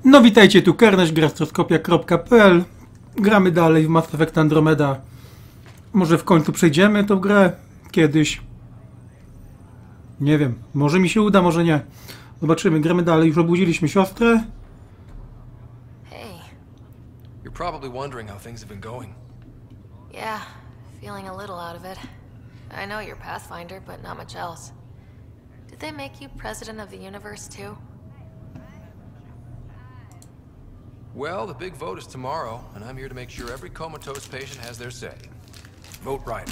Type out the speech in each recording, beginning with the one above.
No witajcie, tu Karnaś, grastroskopia.pl. Gramy dalej w Mass Effect Andromeda. Może w końcu przejdziemy tą grę? Kiedyś. Nie wiem, może mi się uda, może nie. Zobaczymy, gramy dalej. Już obudziliśmy siostrę. Hey. You're probably wondering how things have been going. Yeah, feeling a little out of it. I know you're Pathfinder, but not much else. Did they make you president of the universe too? Well, the big vote is tomorrow, and I'm here to make sure every comatose patient has their say. Vote right.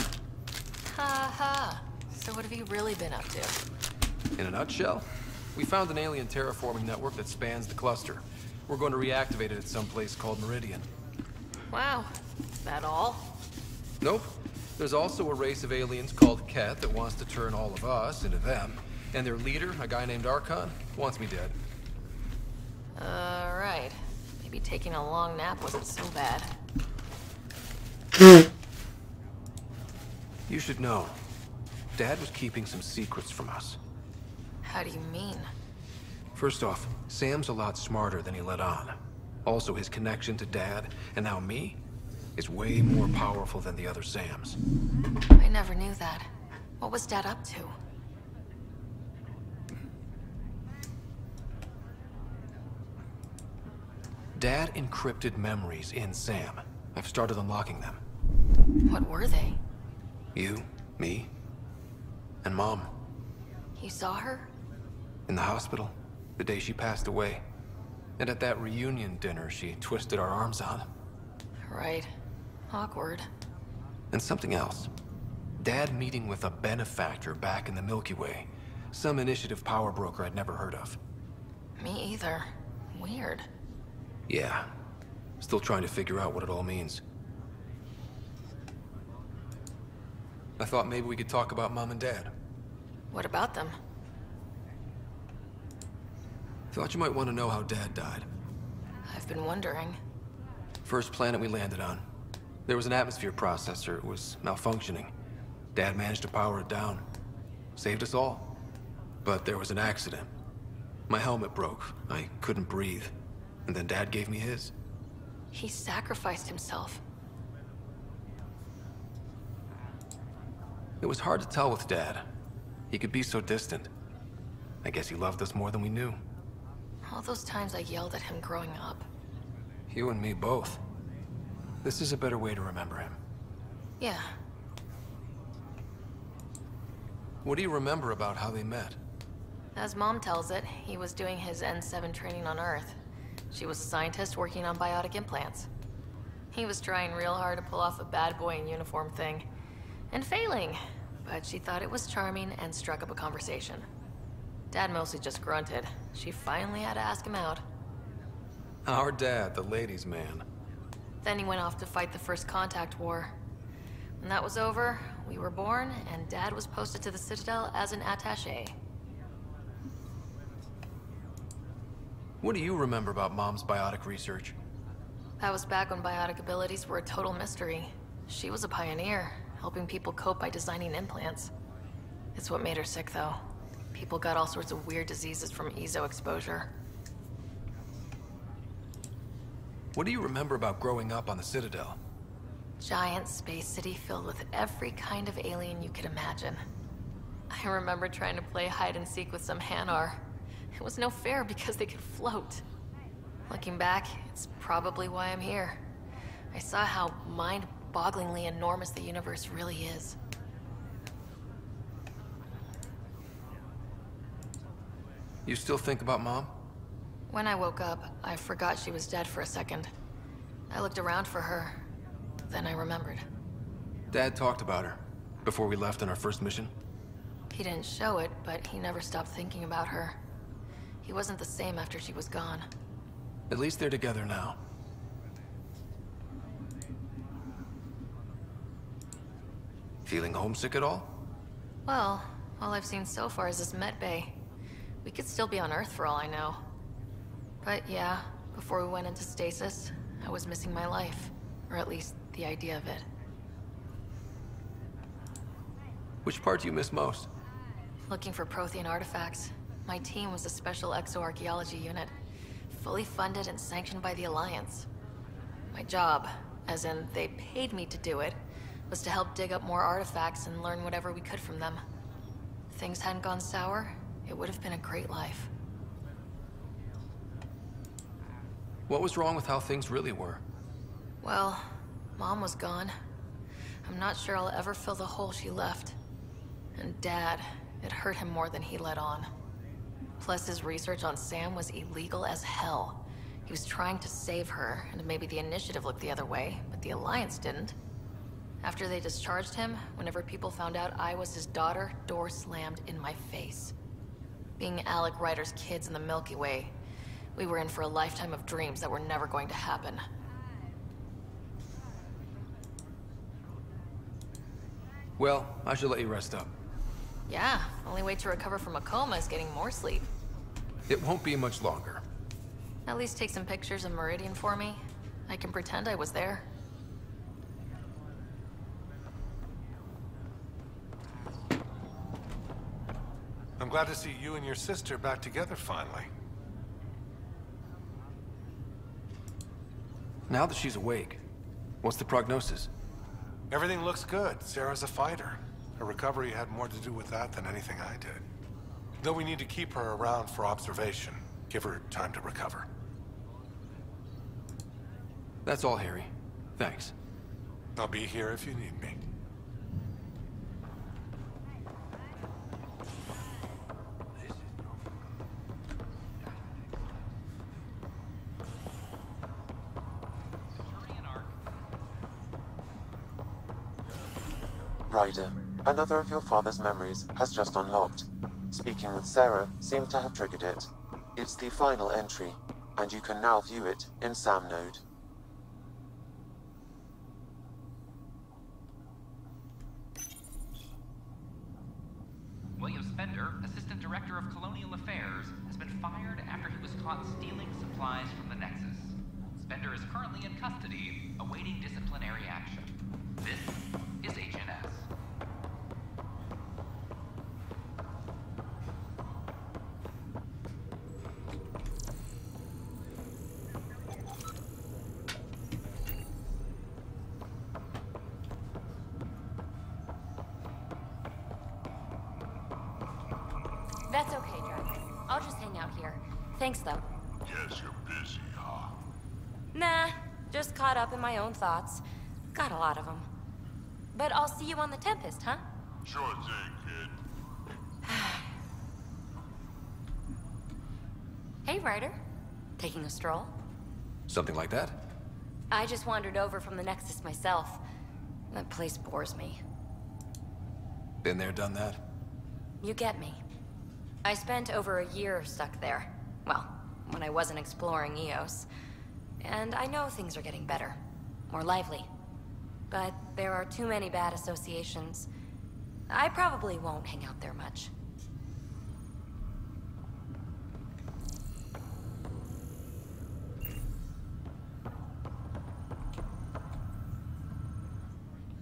Ha ha. So what have you really been up to? In a nutshell, we found an alien terraforming network that spans the cluster. We're going to reactivate it at some place called Meridian. Wow. That all? Nope. There's also a race of aliens called Ket that wants to turn all of us into them. And their leader, a guy named Archon, wants me dead. Right. Maybe taking a long nap wasn't so bad. You should know, Dad was keeping some secrets from us. How do you mean? First off, Sam's a lot smarter than he let on. Also, his connection to Dad, and now me, is way more powerful than the other Sams. I never knew that. What was Dad up to? Dad encrypted memories in Sam. I've started unlocking them. What were they? You, me, and Mom. You saw her? In the hospital, the day she passed away. And at that reunion dinner she twisted our arms on. Right. Awkward. And something else. Dad meeting with a benefactor back in the Milky Way. Some initiative power broker I'd never heard of. Me either. Weird. Yeah. Still trying to figure out what it all means. I thought maybe we could talk about Mom and Dad. What about them? Thought you might want to know how Dad died. I've been wondering. First planet we landed on. There was an atmosphere processor. It was malfunctioning. Dad managed to power it down. Saved us all. But there was an accident. My helmet broke. I couldn't breathe. And then Dad gave me his. He sacrificed himself. It was hard to tell with Dad. He could be so distant. I guess he loved us more than we knew. All those times I yelled at him growing up. You and me both. This is a better way to remember him. Yeah. What do you remember about how they met? As Mom tells it, he was doing his N7 training on Earth. She was a scientist working on biotic implants. He was trying real hard to pull off a bad boy in uniform thing. And failing. But she thought it was charming and struck up a conversation. Dad mostly just grunted. She finally had to ask him out. Our dad, the ladies' man. Then he went off to fight the First Contact War. When that was over, we were born, and Dad was posted to the Citadel as an attaché. What do you remember about Mom's biotic research? That was back when biotic abilities were a total mystery. She was a pioneer, helping people cope by designing implants. It's what made her sick, though. People got all sorts of weird diseases from EZO exposure. What do you remember about growing up on the Citadel? Giant space city filled with every kind of alien you could imagine. I remember trying to play hide and seek with some Hanar. It was no fair because they could float. Looking back, it's probably why I'm here. I saw how mind-bogglingly enormous the universe really is. You still think about Mom? When I woke up, I forgot she was dead for a second. I looked around for her, then I remembered. Dad talked about her before we left on our first mission. He didn't show it, but he never stopped thinking about her. He wasn't the same after she was gone. At least they're together now. Feeling homesick at all? Well, all I've seen so far is this med bay. We could still be on Earth for all I know. But yeah, before we went into stasis, I was missing my life. Or at least the idea of it. Which part do you miss most? Looking for Prothean artifacts. My team was a special exoarchaeology unit. fully funded and sanctioned by the Alliance. My job, as in they paid me to do it, was to help dig up more artifacts and learn whatever we could from them. If things hadn't gone sour, it would have been a great life. What was wrong with how things really were? Well, Mom was gone. I'm not sure I'll ever fill the hole she left. And Dad, it hurt him more than he let on. Plus, his research on Sam was illegal as hell. He was trying to save her, and maybe the Initiative looked the other way, but the Alliance didn't. After they discharged him, whenever people found out I was his daughter, door slammed in my face. Being Alec Ryder's kids in the Milky Way, we were in for a lifetime of dreams that were never going to happen. Well, I should let you rest up. Yeah, only way to recover from a coma is getting more sleep. It won't be much longer. At least take some pictures of Meridian for me. I can pretend I was there. I'm glad to see you and your sister back together finally. Now that she's awake, what's the prognosis? Everything looks good. Sarah's a fighter. Her recovery had more to do with that than anything I did. Though we need to keep her around for observation. Give her time to recover. That's all, Harry. Thanks. I'll be here if you need me. Ryder, another of your father's memories has just unlocked. Speaking with Sarah seemed to have triggered it. It's the final entry, and you can now view it in Sam Node. William Spender, Assistant Director of Colonial Affairs, has been fired after he was caught stealing supplies from the Nexus. Spender is currently in custody, awaiting disciplinary action. This is HNS. That's okay, Dragon. I'll just hang out here. Thanks, though. Guess you're busy, huh? Nah, just caught up in my own thoughts. Got a lot of them. But I'll see you on the Tempest, huh? Sure thing, kid. Hey, Ryder. Taking a stroll? Something like that? I just wandered over from the Nexus myself. That place bores me. Been there, done that? You get me. I spent over a year stuck there. Well, when I wasn't exploring Eos. And I know things are getting better. More lively. But there are too many bad associations. I probably won't hang out there much.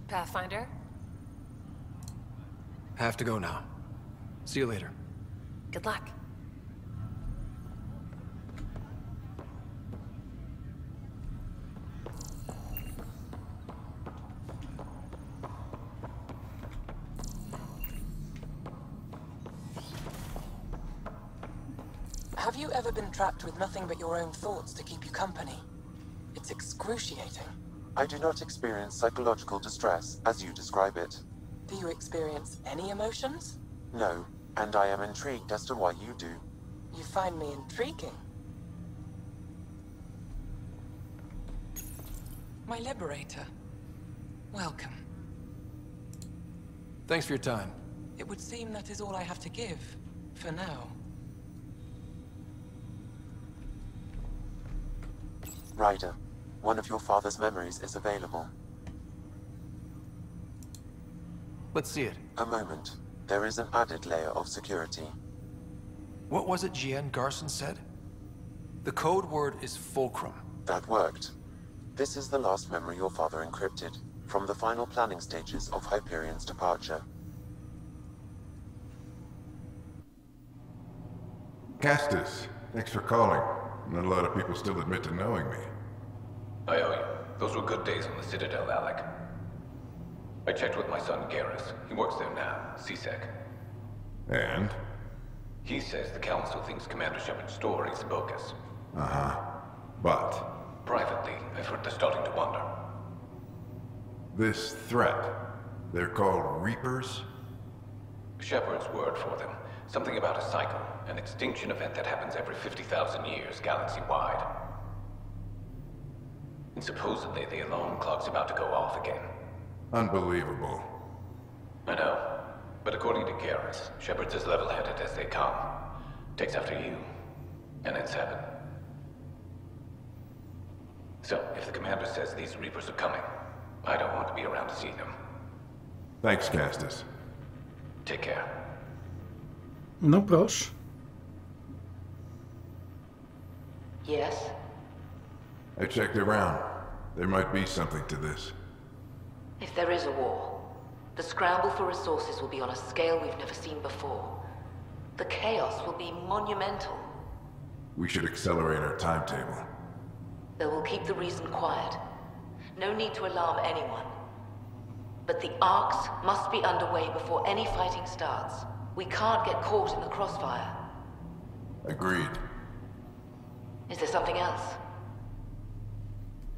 Pathfinder? Have to go now. See you later. Good luck. Have you ever been trapped with nothing but your own thoughts to keep you company? It's excruciating. I do not experience psychological distress as you describe it. Do you experience any emotions? No, and I am intrigued as to why you do. You find me intriguing. My liberator. Welcome. Thanks for your time. It would seem that is all I have to give, for now. Ryder, one of your father's memories is available. Let's see it. A moment. There is an added layer of security. What was it GN Garson said? The code word is fulcrum. That worked. This is the last memory your father encrypted, from the final planning stages of Hyperion's departure. Castus, thanks for calling. Not a lot of people still admit to knowing me. I owe you. Those were good days on the Citadel, Alec. I checked with my son Garrus. He works there now, CSEC. And? He says the Council thinks Commander Shepard's story is bogus. Uh-huh. But? Privately, I've heard they're starting to wonder. This threat, they're called Reapers? Shepard's word for them. Something about a cycle, an extinction event that happens every 50,000 years, galaxy-wide. And supposedly the alarm clock's about to go off again. Unbelievable. I know. But according to Garrus, Shepard's as level-headed as they come. Takes after you, and it's heaven. So, if the commander says these Reapers are coming, I don't want to be around to see them. Thanks, Castus. Take care. No proszę. Yes? I checked around. There might be something to this. If there is a war, the scramble for resources will be on a scale we've never seen before. The chaos will be monumental. We should accelerate our timetable. They will keep the reason quiet. No need to alarm anyone. But the arcs must be underway before any fighting starts. We can't get caught in the crossfire. Agreed. Is there something else?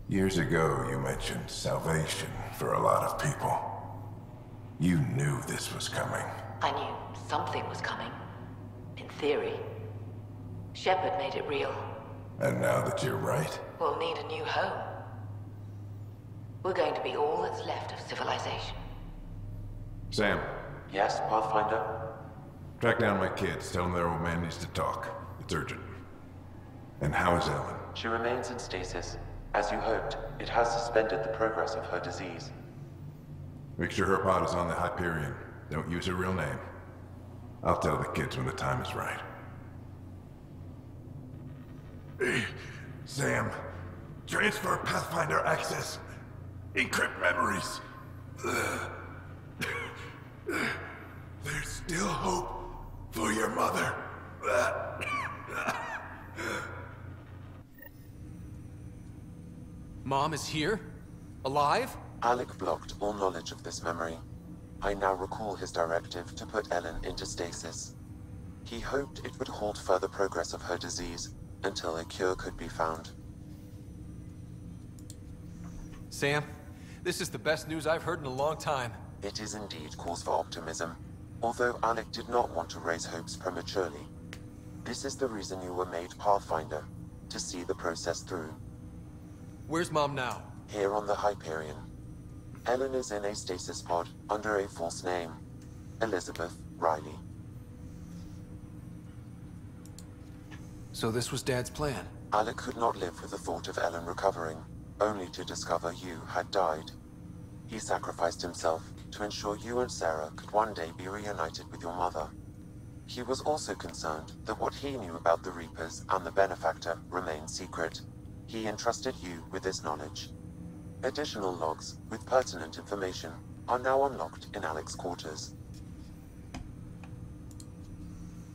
Years ago, you mentioned salvation for a lot of people. You knew this was coming. I knew something was coming. In theory. Shepard made it real. And now that you're right, We'll need a new home. We're going to be all that's left of civilization. Sam, Yes, Pathfinder? track down my kids. Tell them their old man needs to talk. It's urgent. And how is Ellen? She remains in stasis. As you hoped, it has suspended the progress of her disease. Make sure her pod is on the Hyperion. Don't use her real name. I'll tell the kids when the time is right. Hey, Sam. Transfer Pathfinder access. Encrypt memories. There's still hope for your mother. Mom is here? Alive? Alec blocked all knowledge of this memory. I now recall his directive to put Ellen into stasis. He hoped it would halt further progress of her disease until a cure could be found. Sam, this is the best news I've heard in a long time. It is indeed cause for optimism, although Alec did not want to raise hopes prematurely. This is the reason you were made Pathfinder, to see the process through. Where's Mom now? Here on the Hyperion. Ellen is in a stasis pod under a false name. Elizabeth Riley. So this was Dad's plan. Alec could not live with the thought of Ellen recovering, only to discover you had died. He sacrificed himself to ensure you and Sarah could one day be reunited with your mother. He was also concerned that what he knew about the Reapers and the Benefactor remained secret. He entrusted you with this knowledge. Additional logs with pertinent information are now unlocked in Alec's quarters.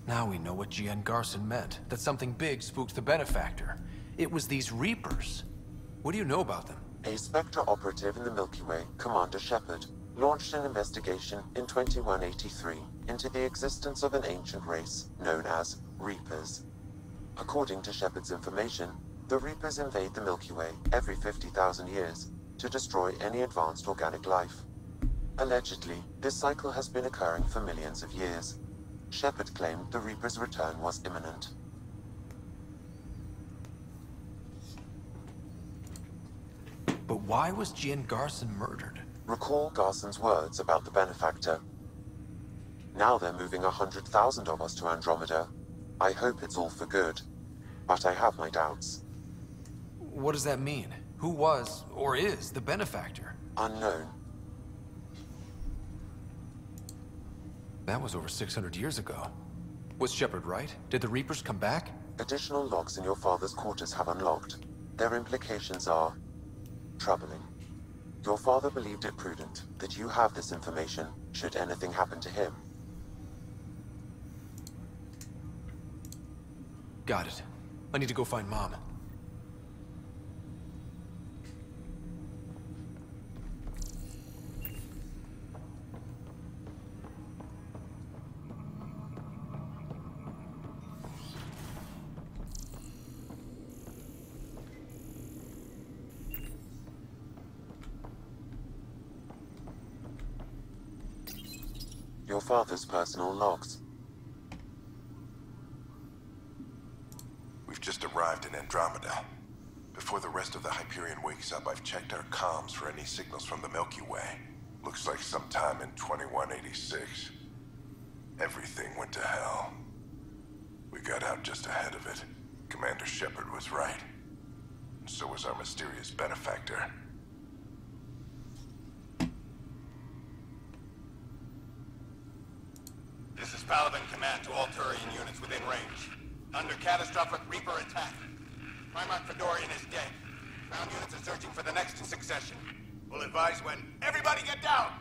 Now we know what Gian Garson meant. That something big spooked the Benefactor. It was these Reapers. What do you know about them? A Spectre operative in the Milky Way, Commander Shepard, launched an investigation in 2183 into the existence of an ancient race known as Reapers. According to Shepard's information, the Reapers invade the Milky Way every 50,000 years to destroy any advanced organic life. Allegedly, this cycle has been occurring for millions of years. Shepard claimed the Reapers' return was imminent. But why was Gian Garson murdered? Recall Garson's words about the Benefactor. Now they're moving 100,000 of us to Andromeda. I hope it's all for good, but I have my doubts. What does that mean? Who was, or is, the Benefactor? Unknown. That was over 600 years ago. Was Shepard right? Did the Reapers come back? Additional logs in your father's quarters have unlocked. Their implications are troubling. Your father believed it prudent that you have this information should anything happen to him. Got it. I need to go find Mom. Your father's personal logs. We've just arrived in Andromeda. Before the rest of the Hyperion wakes up, I've checked our comms for any signals from the Milky Way. Looks like sometime in 2186. Everything went to hell. We got out just ahead of it. Commander Shepard was right. And so was our mysterious benefactor. This is Paladin Command to all Turian units within range. Under catastrophic Reaper attack. Primarch Fedorian is dead. Ground units are searching for the next in succession. We'll advise when. Everybody get down!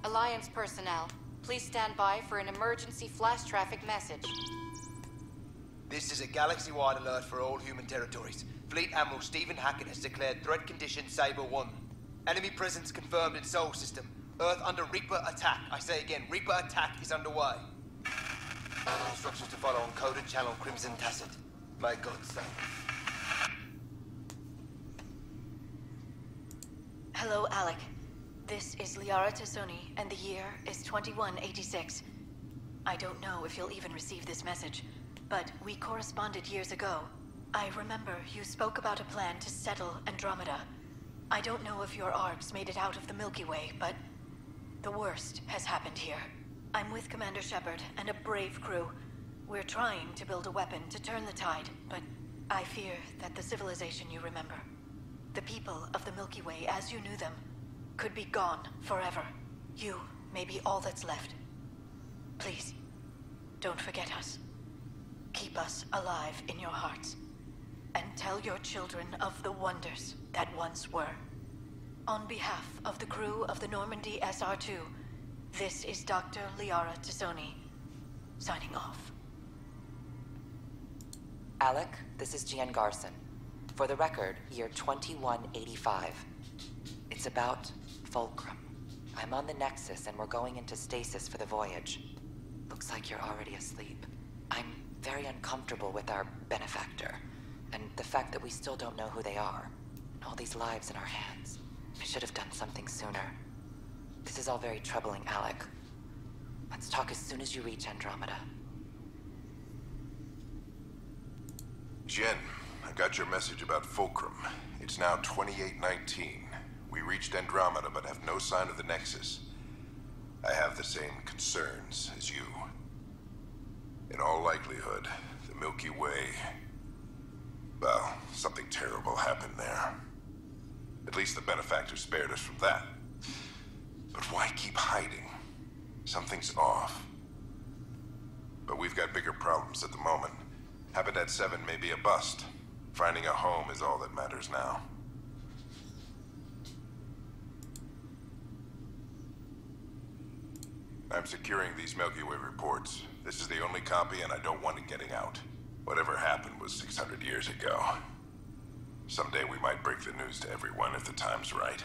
Alliance personnel, please stand by for an emergency flash traffic message. This is a galaxy-wide alert for all human territories. Fleet Admiral Stephen Hackett has declared threat condition Saber 1. Enemy presence confirmed in Sol System. Earth under Reaper attack. I say again, Reaper attack is underway. Instructions to follow on coded channel Crimson Tacit. May God save. Hello, Alec. This is Liara Tassoni, and the year is 2186. I don't know if you'll even receive this message, but we corresponded years ago. I remember you spoke about a plan to settle Andromeda. I don't know if your arcs made it out of the Milky Way, but the worst has happened here. I'm with Commander Shepard and a brave crew. We're trying to build a weapon to turn the tide, but I fear that the civilization you remember, the people of the Milky Way as you knew them, could be gone forever. You may be all that's left. Please, don't forget us. Keep us alive in your hearts. And tell your children of the wonders that once were. On behalf of the crew of the Normandy SR-2, this is Dr. Liara Tassoni, signing off. Alec, this is Gian Garson. For the record, year 2185. It's about Fulcrum. I'm on the Nexus and we're going into stasis for the voyage. Looks like you're already asleep. I'm very uncomfortable with our benefactor, and the fact that we still don't know who they are. And all these lives in our hands. I should have done something sooner. This is all very troubling, Alec. Let's talk as soon as you reach Andromeda. Jen, I got your message about Fulcrum. It's now 2819. We reached Andromeda but have no sign of the Nexus. I have the same concerns as you. In all likelihood, the Milky Way... well, something terrible happened there. At least the benefactor spared us from that. But why keep hiding? Something's off. But we've got bigger problems at the moment. Habitat 7 may be a bust. Finding a home is all that matters now. I'm securing these Milky Way reports. This is the only copy and I don't want it getting out. Whatever happened was 600 years ago. Someday we might break the news to everyone if the time's right.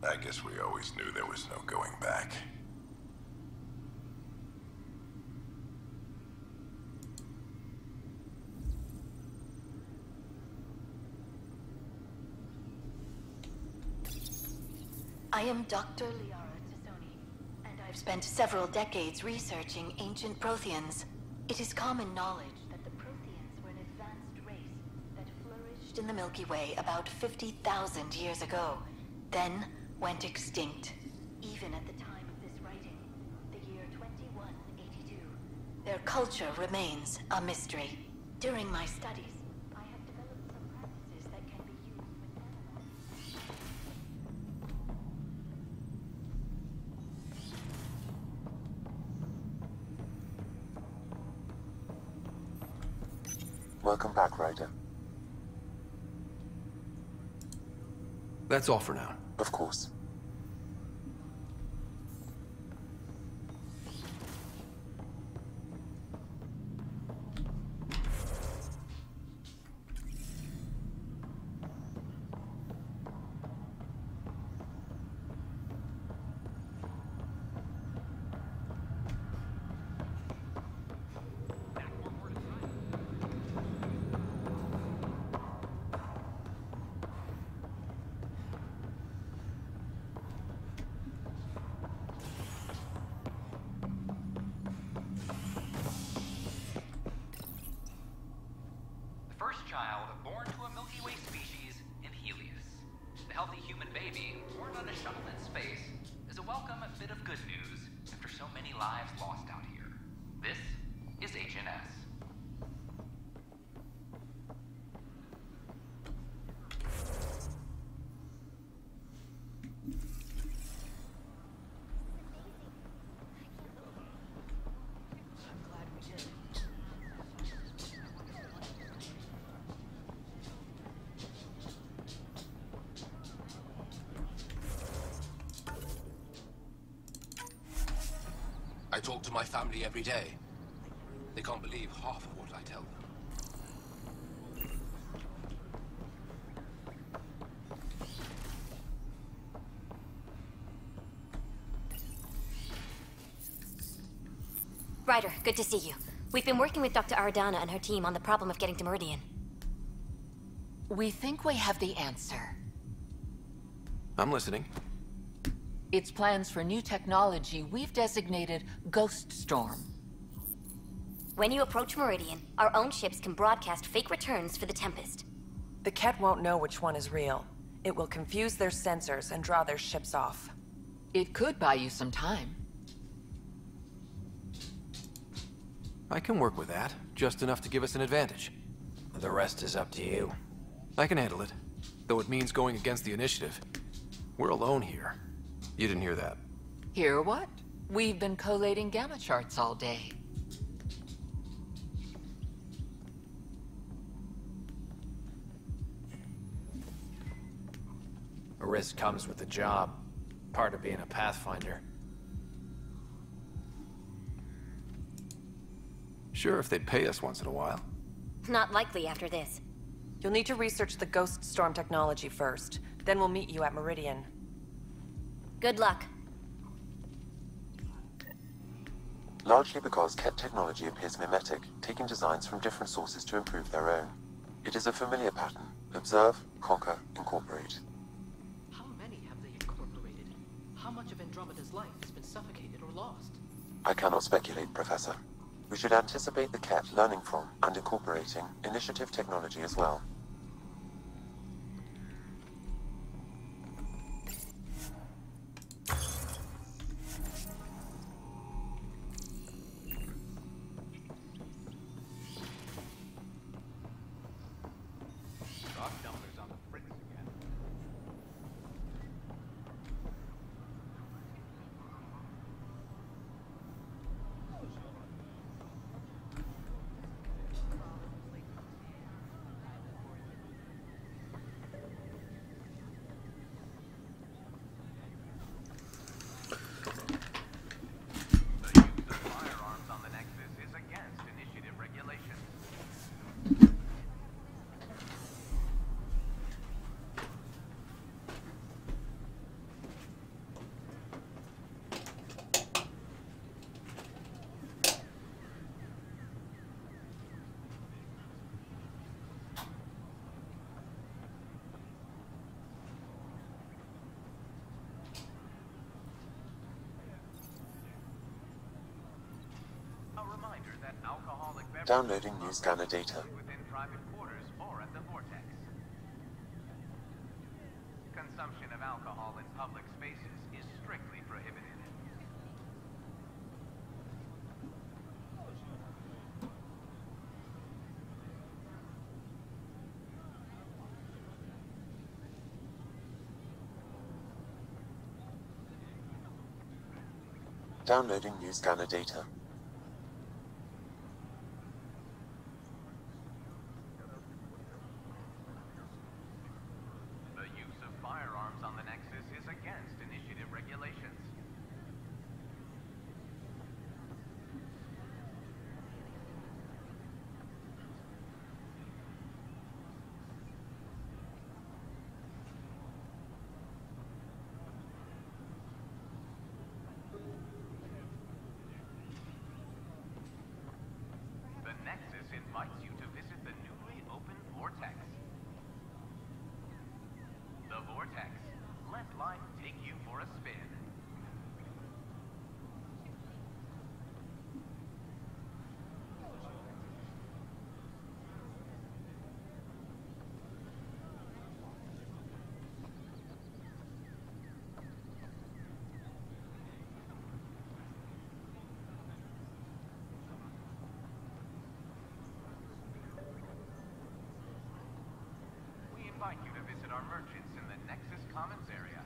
I guess we always knew there was no going back. I am Dr. Liara Tassoni, and I've spent several decades researching ancient Protheans. It is common knowledge that the Protheans were an advanced race that flourished in the Milky Way about 50,000 years ago, then went extinct. Even at the time of this writing, the year 2182, their culture remains a mystery. During my studies, I have developed some practices that can be used with animals. Welcome back, Ryder. That's all for now. Of course. lives lost out here. This is HNS. I talk to my family every day. They can't believe half of what I tell them. Ryder, good to see you. We've been working with Dr. Aradana and her team on the problem of getting to Meridian. We think we have the answer. I'm listening. It's plans for new technology we've designated Ghost Storm. When you approach Meridian, our own ships can broadcast fake returns for the Tempest. The Ket won't know which one is real. It will confuse their sensors and draw their ships off. It could buy you some time. I can work with that, just enough to give us an advantage. The rest is up to you. I can handle it, though it means going against the initiative. We're alone here. You didn't hear that. Hear what? We've been collating gamma charts all day. A risk comes with the job. Part of being a Pathfinder. Sure, if they'd pay us once in a while. Not likely after this. You'll need to research the Ghost Storm technology first. Then we'll meet you at Meridian. Good luck. Largely because Ket technology appears mimetic, taking designs from different sources to improve their own. It is a familiar pattern. Observe, conquer, incorporate. How many have they incorporated? How much of Andromeda's life has been suffocated or lost? I cannot speculate, Professor. We should anticipate the Ket learning from and incorporating initiative technology as well. Downloading new scanner data. Within private quarters or at the vortex. Consumption of alcohol in public spaces is strictly prohibited. Downloading new scanner data. Invites you to visit the newly opened Vortex. The Vortex. Let life take you for a spin. our merchants in the Nexus Commons area.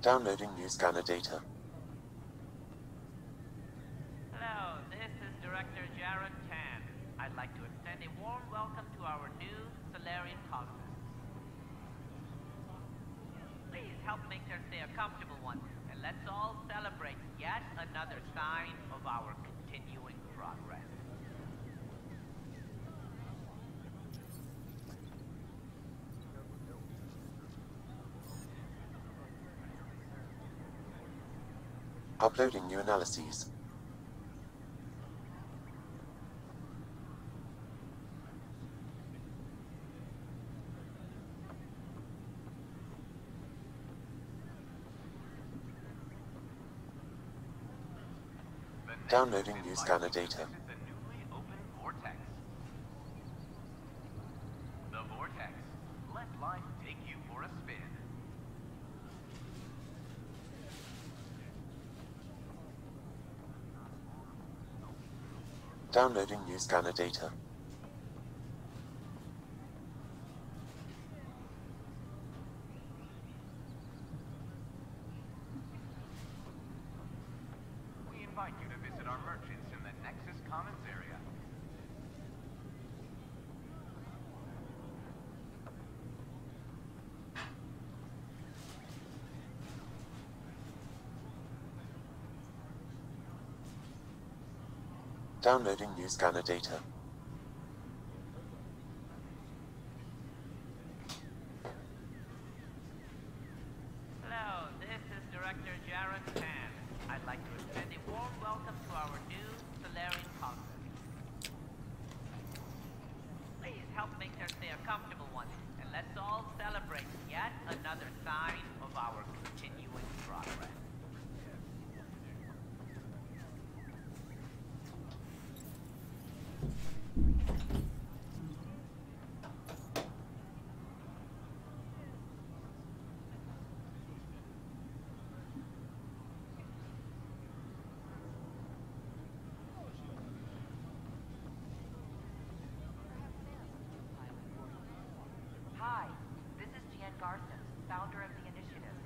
Downloading new scanner data. Hello, this is Director Jared Tan. I'd like to extend a warm welcome to our new Solarian colonists. Please help make their stay a comfortable one, and let's all celebrate yet another sign of our continuing progress. Uploading new analyses. Downloading new scanner data. The Vortex. Let life take you for a spin. Downloading new scanner data. We invite you to visit our merchants in the Nexus Commons area. Downloading new scanner data. Hello, this is Director Jared Tan. I'd like to extend a warm welcome to our new Solarian colonists. Please help make their stay a comfortable one, and let's all celebrate yet another sign of our continuing progress. Hi, this is Garson, founder of the initiative.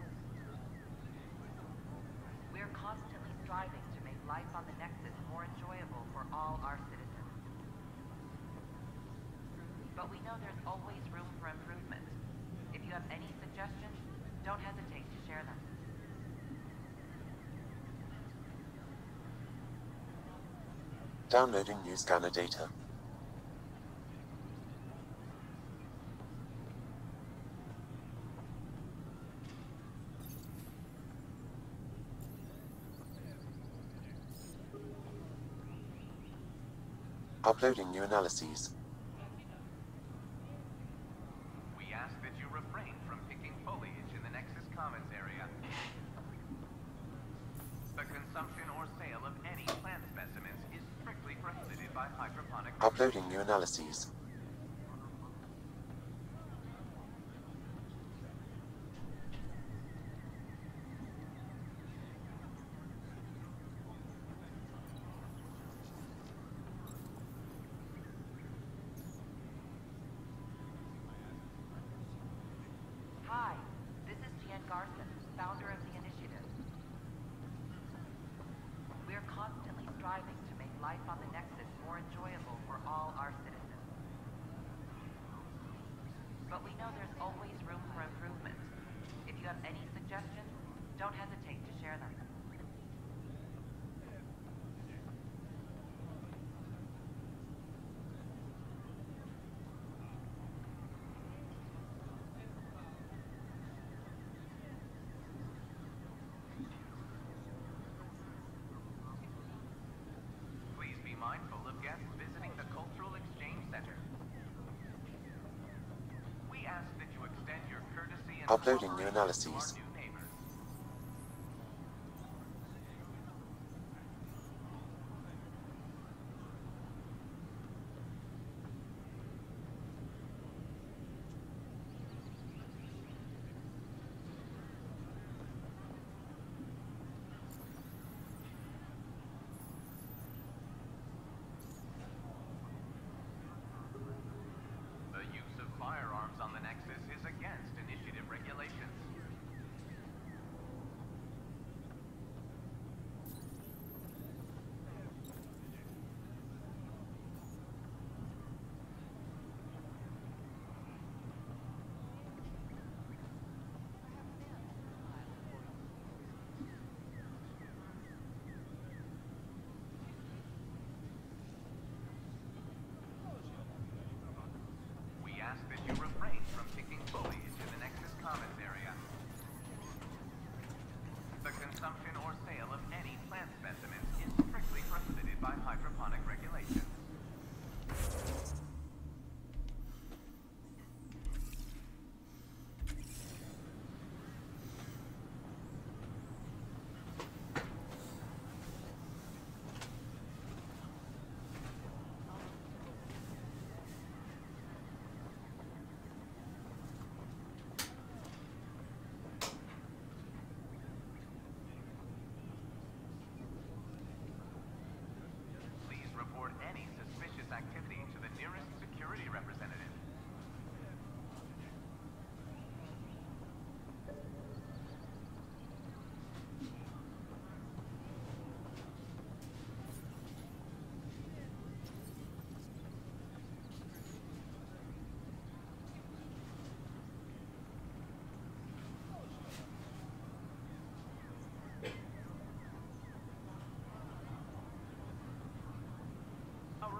We're constantly striving to make life on the Nexus more enjoyable for all our citizens. But we know there's always room for improvement. If you have any suggestions, don't hesitate to share them. Downloading new scanner data. Uploading new analyses. We ask that you refrain from picking foliage in the Nexus Commons area. The consumption or sale of any plant specimens is strictly prohibited by hydroponic. Uploading new analyses. Hi, this is Garson, founder of the initiative. We're constantly striving to make life on the Nexus more enjoyable for all our citizens. But we know there's always room for improvement. If you have any suggestions, don't hesitate to share them. Please be mindful of guests visiting the Cultural Exchange Center. We ask that you extend your courtesy and Uploading new cooperation analyses. to our new neighbors.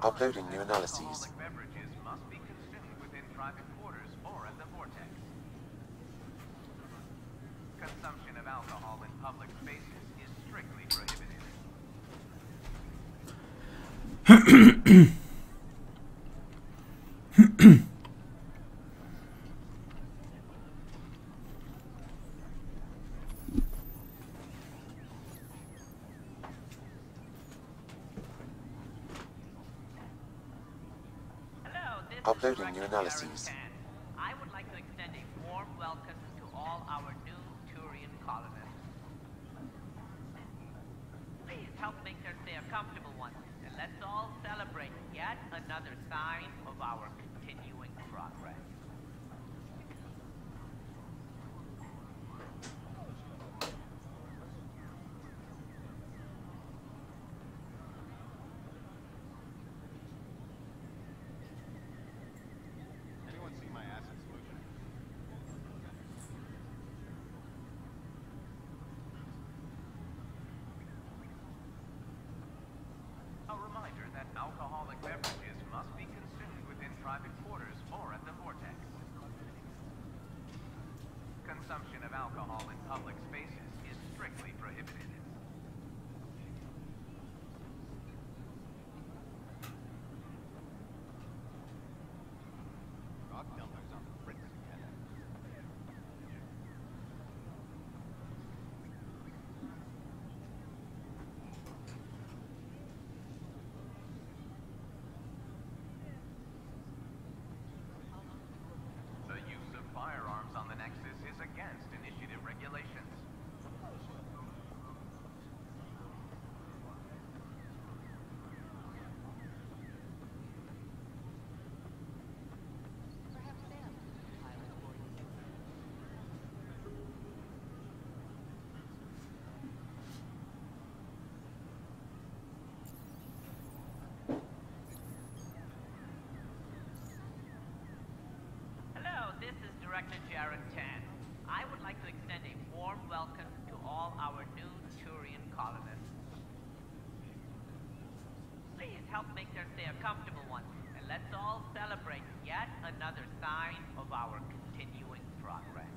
Uploading new analyses. Beverages must be consumed within private quarters or at the vortex. Consumption of alcohol in public spaces is strictly prohibited. Uploading new analyses. I would like to extend a warm welcome to all our new Turian colonists. Please help make their stay a comfortable one, and let's all celebrate yet another sign of our continuing progress. A reminder that alcoholic beverages must be consumed within private quarters or at the vortex. Consumption of alcohol in public spaces is strictly prohibited. The use of firearms on the Nexus is against initiative regulations. Hello, this is Director Jared Tan. I would like to extend a warm welcome to all our new Turian colonists. Please help make their stay a comfortable one, and let's all celebrate yet another sign of our continuing progress.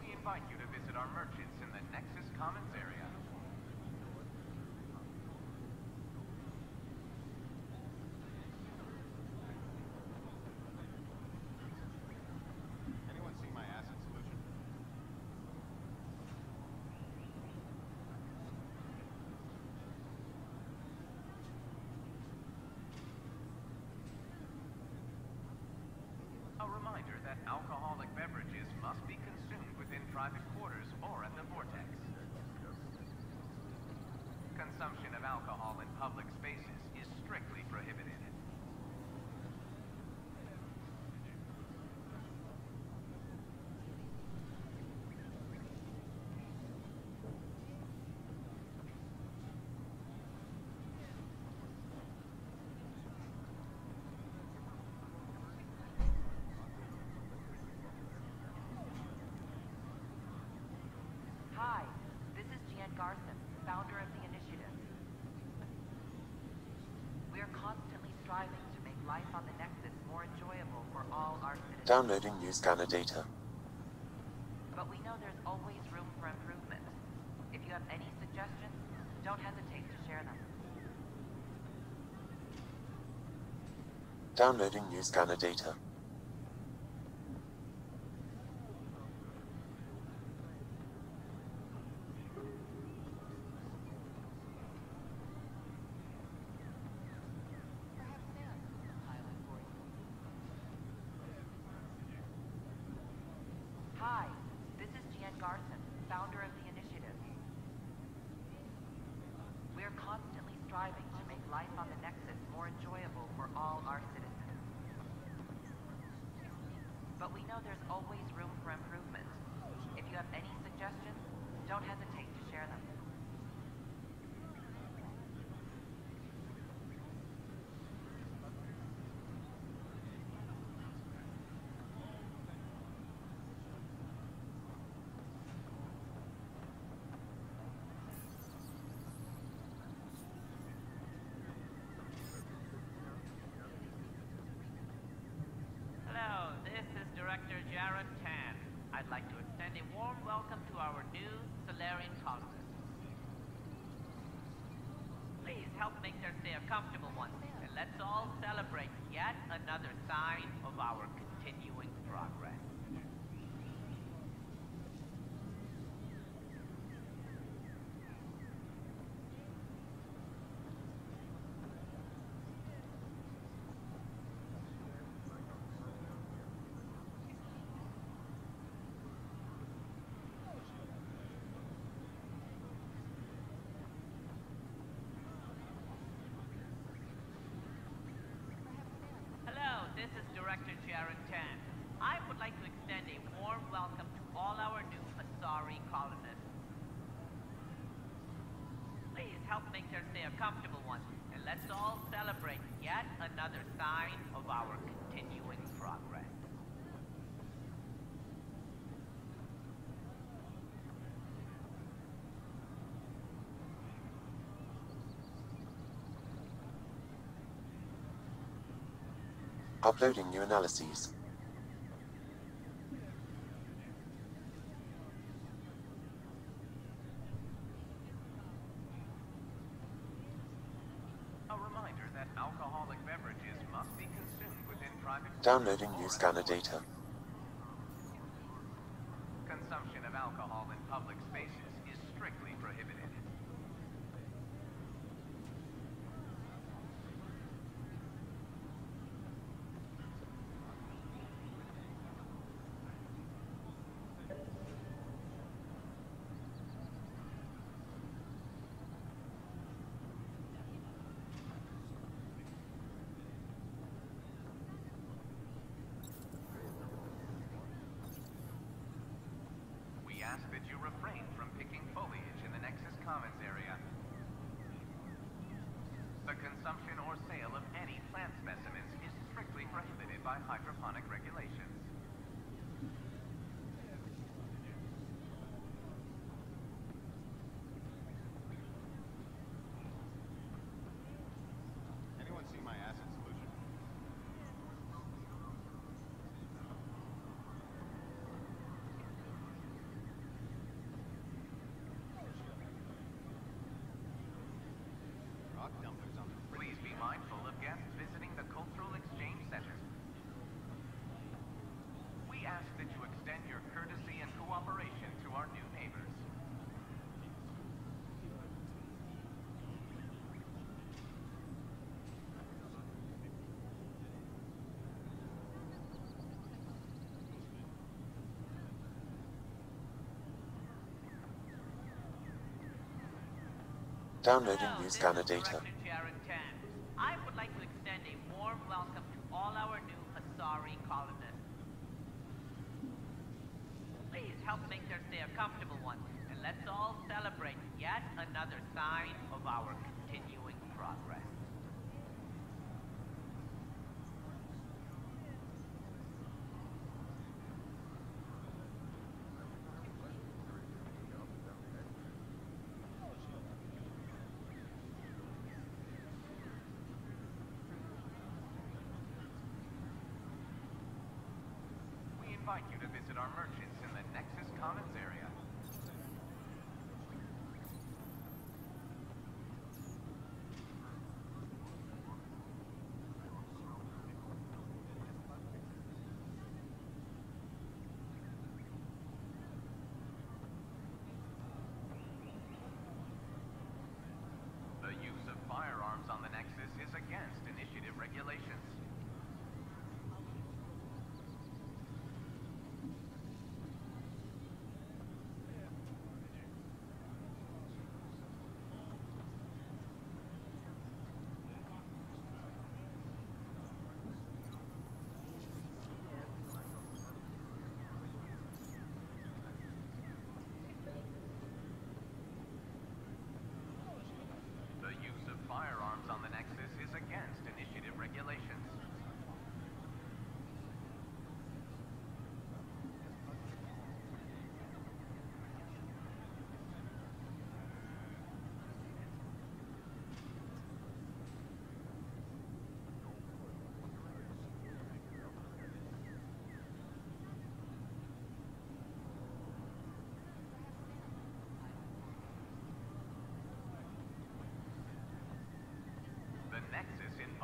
We invite you to visit our merchants in the Nexus Commons area. Anyone see my asset solution? A reminder that alcoholic beverages must be consumed within private quarters or at the vortex. Consumption of alcohol in public spaces is strictly prohibited. Hi, this is Jan Garson, founder of the initiative. We are constantly striving to make life on the Nexus more enjoyable for all our citizens. Downloading new scanner data. But we know there's always room for improvement. If you have any suggestions, don't hesitate to share them. Downloading new scanner data. Hi, this is Jan Garson, founder of the initiative. We are constantly striving to make life on the Nexus more enjoyable for all our citizens. But we know there's always room for improvement. If you have any suggestions, don't hesitate to share them. Director Jared Tan. I'd like to extend a warm welcome to our new Solarian colonists. Please help make their stay a comfortable one, and let's all celebrate yet another sign of our continuing progress. This is Director Jared Tan. I would like to extend a warm welcome to all our new Asari colonists. Please help make their stay a comfortable one, and let's all celebrate yet another sign of our continuing progress. Uploading new analyses. A reminder that alcoholic beverages must be consumed within private... Downloading new scanner data. Consumption of alcohol in public spaces is strictly prohibited. Ask that you refrain from picking foliage in the Nexus Commons area. The consumption or sale of any plant specimens is strictly prohibited by hydroponic regulations. Anyone see my acid solution? Please be mindful of guests visiting the Cultural Exchange Center. We ask that you extend your courtesy and cooperation to our new neighbors. Downloading new scanner data. Jared Tan. I would like to extend a warm welcome to all our new Asari colonists. Please help make their stay a comfortable one, and let's all celebrate yet another sign of our continuing progress. Invite you to visit our merchants in the Nexus Commons area. The use of firearms on the Nexus is against initiative regulations.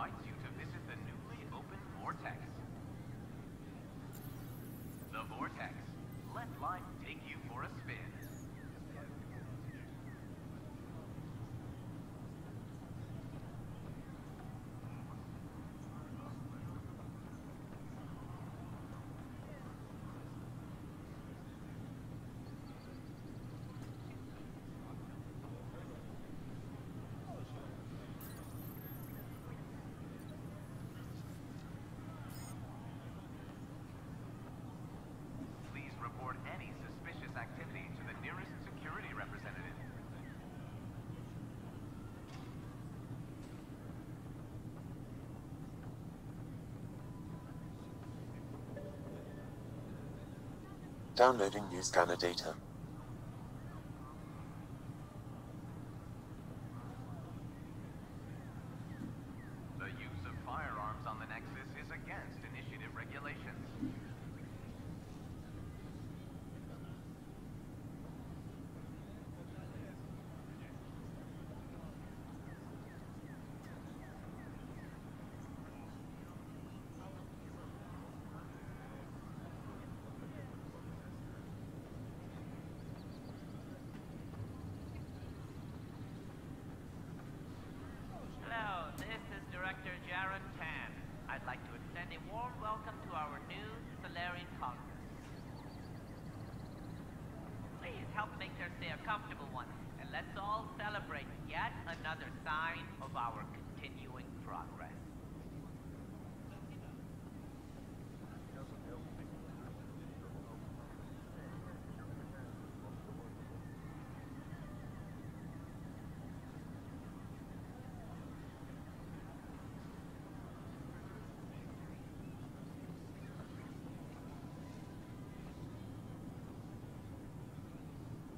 invites you to visit the newly opened Vortex. The Vortex. Let life take you for a spin. Report any suspicious activity to the nearest security representative. Downloading new scanner data. The use of firearms on the Nexus is against initiative regulations. Hello, this is Director Jaron Tan. I'd like to extend a warm welcome to our new Solarian colonists. Please help make their stay a comfortable one, and let's all celebrate yet another sign of our continuing progress.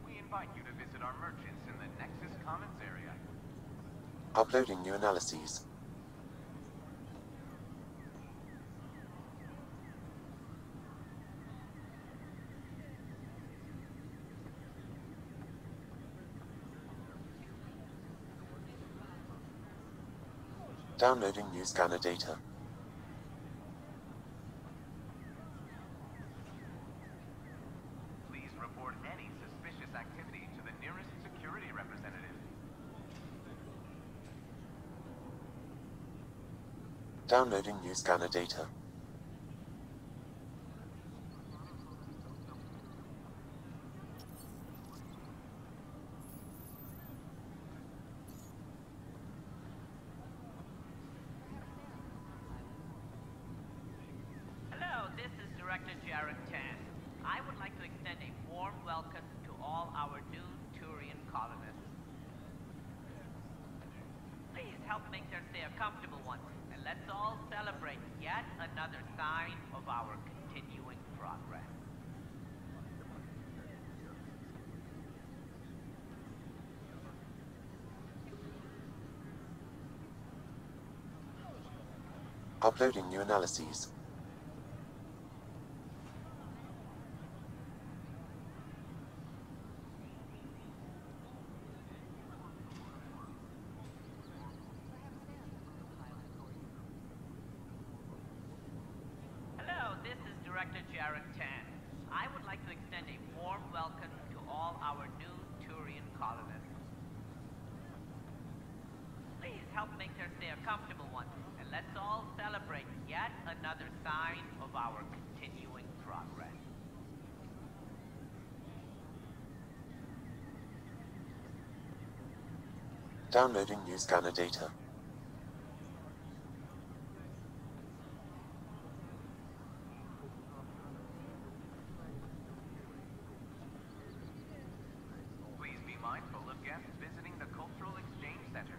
We invite you to visit our merchants in the Nexus Commons area. Uploading new analyses. Downloading new scanner data. Please report any suspicious activity to the nearest security representative. Downloading new scanner data. Hello, this is Director Jaron Tan. I would like to extend a warm welcome to all our new Turian colonists. Please help make their stay a comfortable one, and let's all celebrate yet another sign of our continuing progress. Uploading new analyses. Hello, this is Director Jaron Tan. I would like to extend a warm welcome to all our new Turian colonists. Please help make their stay a comfortable one, and let's all celebrate yet another sign of our continuing progress. Downloading new scanner data. Please be mindful of guests visiting the Cultural Exchange Center.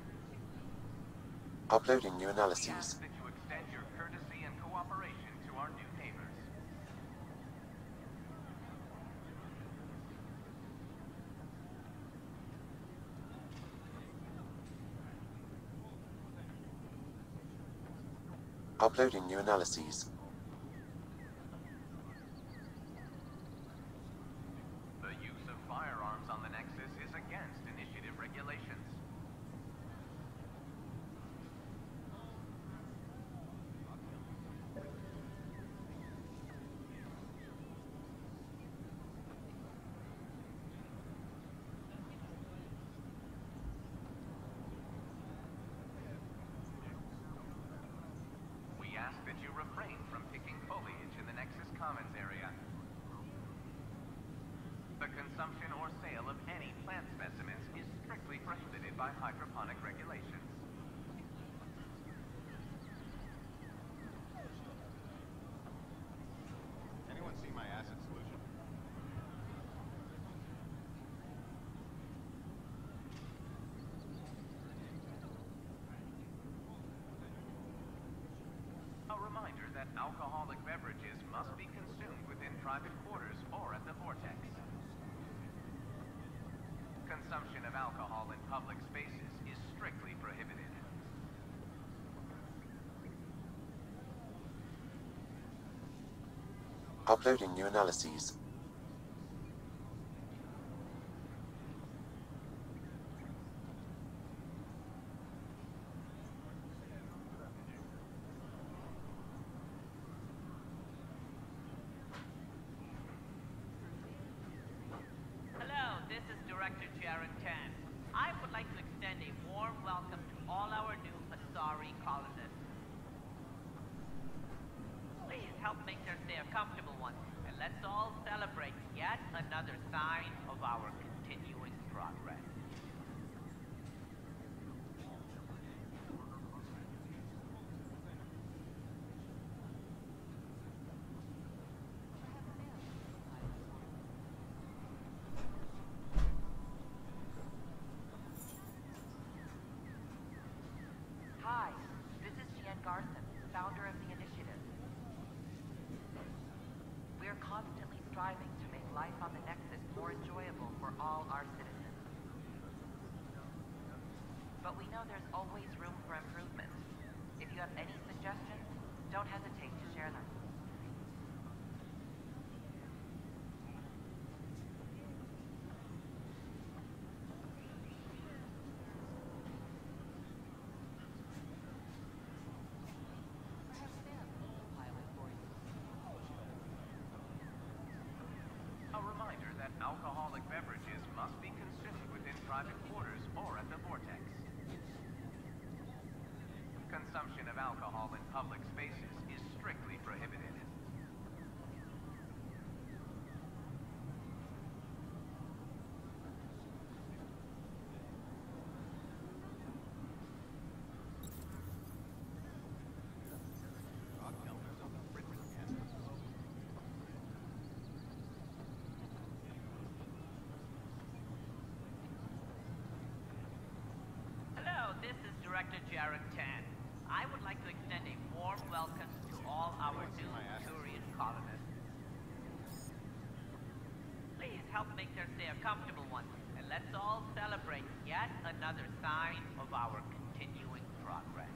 Uploading new We analyses. ask that you extend your courtesy and cooperation to our new neighbors. Uploading new analyses. The use of firearms on the Nexus is against initiative regulations. picking foliage in the Nexus Commons area. The consumption or sale of any plant specimens is strictly prohibited by hydroponic regulations. Anyone see my acid solution? A reminder that alcoholic beverages must be consumed within private quarters or at the vortex. Consumption of alcohol in public spaces is strictly prohibited. Uploading new analyses. Hello, this is Director Jared Tan. I would like to extend a warm welcome to all our new Asari colonists. Please help make their stay a comfortable one, and let's all celebrate yet another sign of our continuing progress. Hi, this is Jen Garson, founder of the initiative. We're constantly striving to make life on the Nexus more enjoyable for all our citizens. But we know there's always room for improvement. If you have any suggestions, don't hesitate to share them. A reminder that alcoholic beverages must be consumed within private quarters or at the vortex. Consumption of alcohol in public spaces is strictly prohibited. Hello, this is Director Jared Tan. I would like to extend a warm welcome to all our new Turian colonists. Please help make their stay a comfortable one, and let's all celebrate yet another sign of our continuing progress.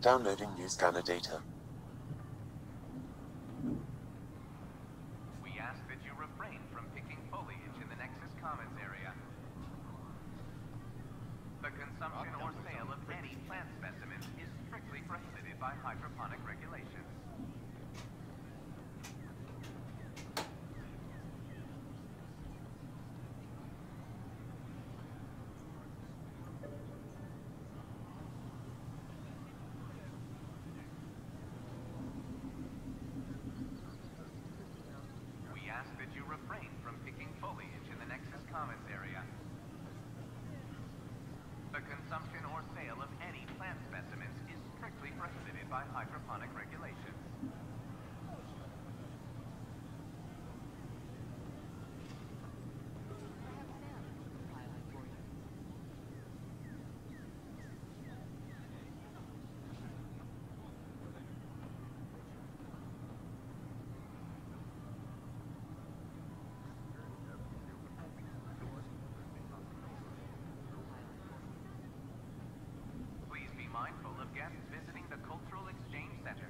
Downloading new scanner data. We ask that you refrain from picking foliage in the Nexus Commons area. The consumption or sale of any plant specimens is strictly prohibited by hydroponic regulations. We ask that you refrain from picking foliage in the Nexus Commons area. The consumption or sale of any plant specimens is strictly prohibited by hydroponic regulations. Please be mindful of guests visiting the Cultural Exchange Center.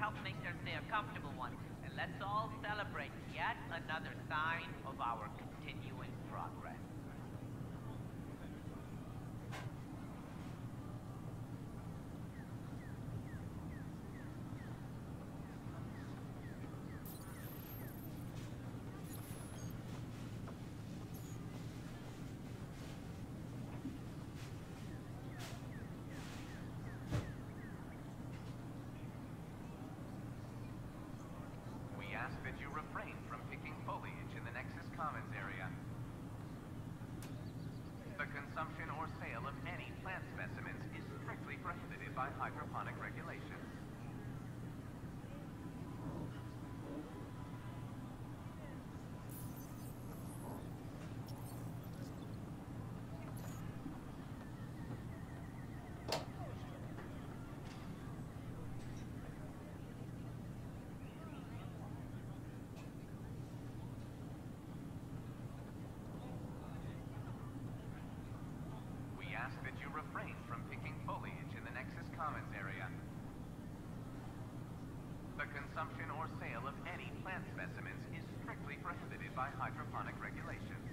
help make their stay a comfortable one, and let's all celebrate yet another sign of our continuing progress. That you refrain from picking foliage in the Nexus Commons area. The consumption or sale of any plant specimens is strictly prohibited by hydroponic regulations. That you refrain from picking foliage in the Nexus Commons area. The consumption or sale of any plant specimens is strictly prohibited by hydroponic regulations.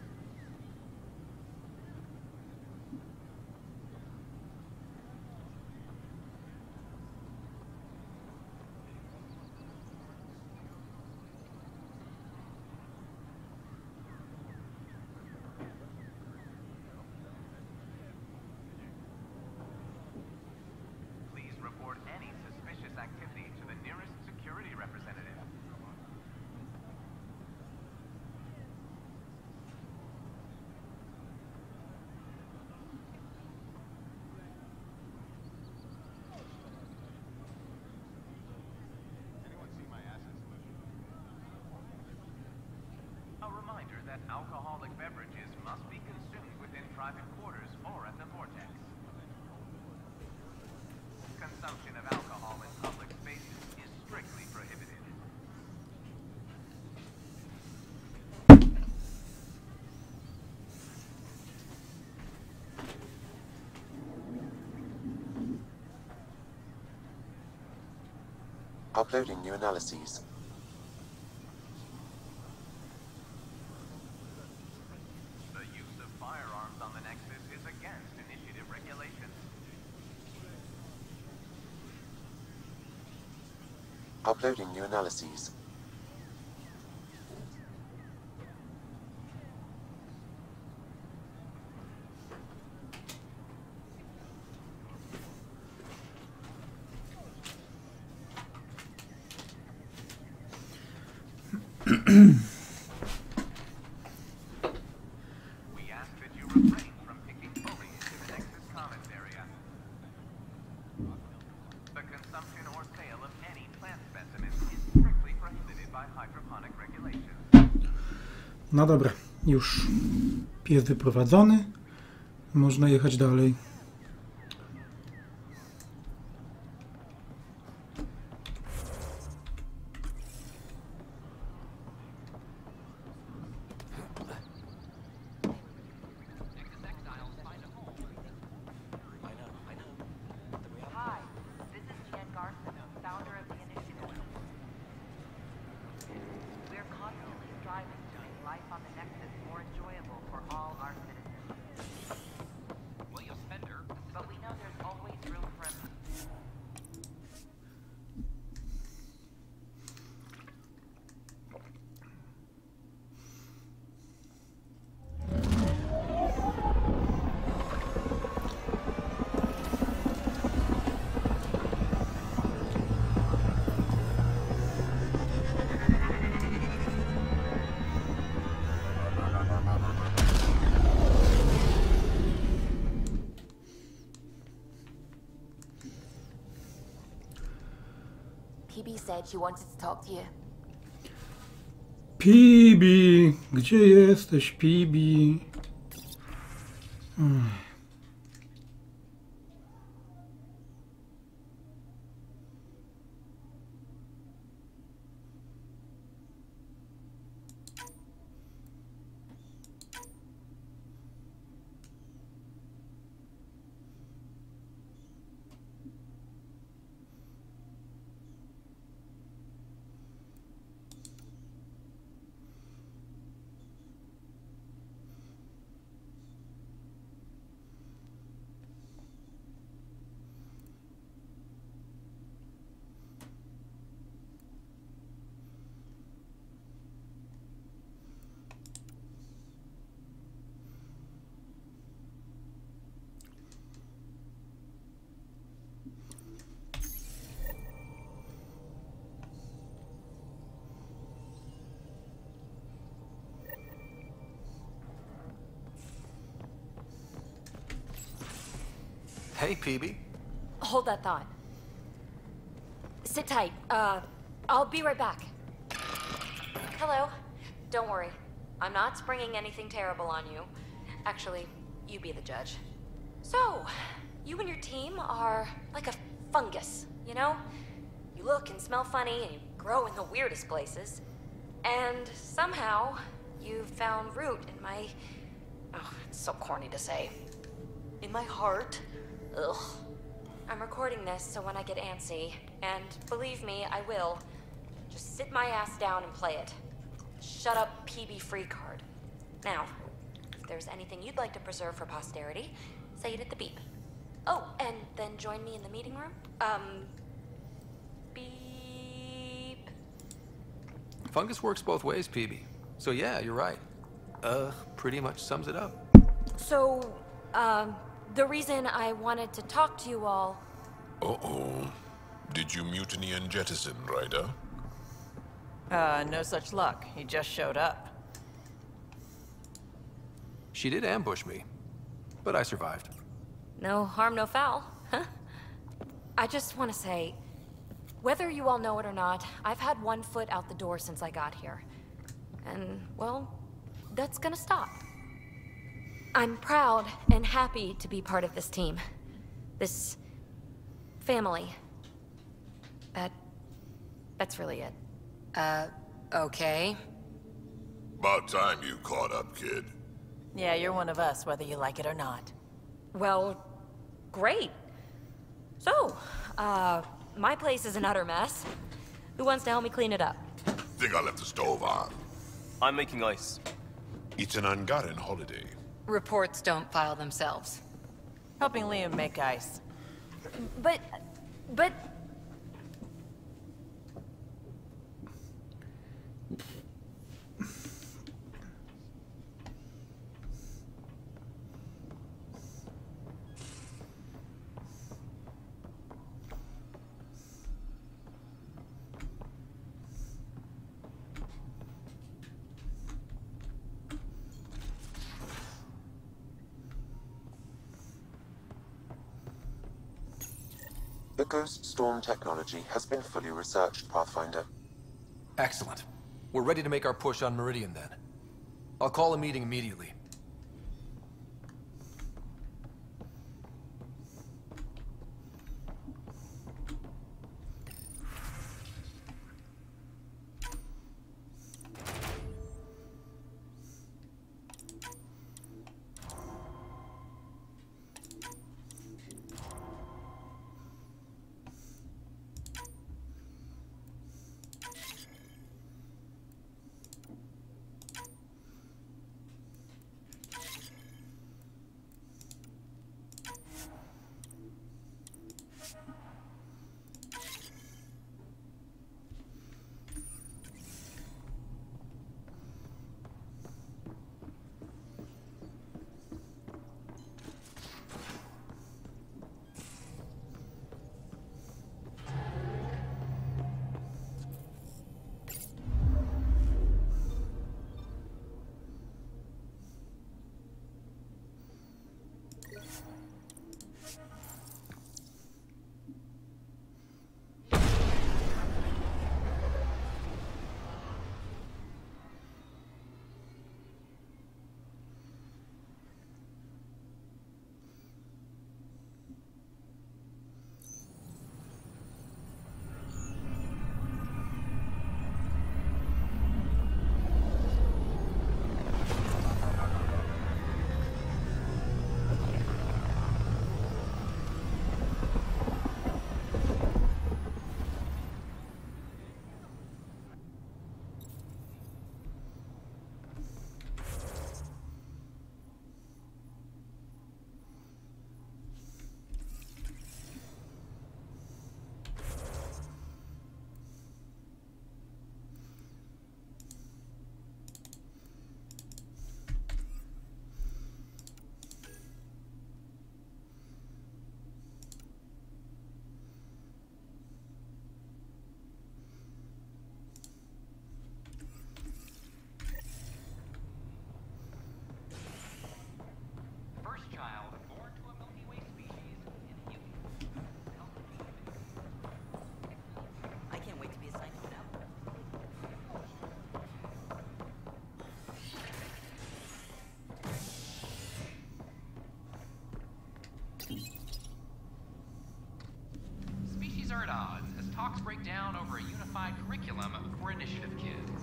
Report any suspicious activity to the nearest security representative. Anyone see my asset solution? A reminder that alcoholic beverages must be consumed within private quarters or at the vortex. Consumption of alcohol in public spaces is strictly prohibited. Uploading new analyses. The use of firearms on the Nexus is against initiative regulations. Uploading new analyses. We ask that you refrain from picking foliage in the Nexus Commons area. The consumption or sale of any plant specimens is strictly prohibited by hydroponic regulations. No dobra, już pies wyprowadzony. Można jechać dalej. Hi, this is Jen Garson, founder of the initiative. We're constantly striving to make life on the Nexus more enjoyable for all our citizens. William Spender. But we know there's always room for improvement. PB said she wanted to talk to you. PB, gdzie jesteś, PB? Hey, PB. Hold that thought. Sit tight. I'll be right back. Hello. Don't worry. I'm not springing anything terrible on you. Actually, you be the judge. So, you and your team are like a fungus, you know? You look and smell funny and you grow in the weirdest places. And somehow, you found root in my... Oh, it's so corny to say. In my heart. Ugh. I'm recording this so when I get antsy, and believe me, I will, just sit my ass down and play it. Shut up, PB free card. Now, if there's anything you'd like to preserve for posterity, say it at the beep. Oh, and then join me in the meeting room. Beep. Fungus works both ways, PB. So yeah, you're right. Pretty much sums it up. So, the reason I wanted to talk to you all... Uh-oh. Did you mutiny and jettison, Ryder? No such luck. He just showed up. She did ambush me, but I survived. No harm, no foul, huh? I just want to say, whether you all know it or not, I've had one foot out the door since I got here. And, well, that's gonna stop. I'm proud and happy to be part of this team. This... family. That's really it. Okay. About time you caught up, kid. Yeah, you're one of us, whether you like it or not. Well, great. So, my place is an utter mess. Who wants to help me clean it up? Think I left the stove on. I'm making ice. It's an ungotten holiday. Reports don't file themselves. Helping Liam make ice. But... The Ghost Storm technology has been fully researched, Pathfinder. Excellent. We're ready to make our push on Meridian then. I'll call a meeting immediately. talks break down over a unified curriculum for initiative kids.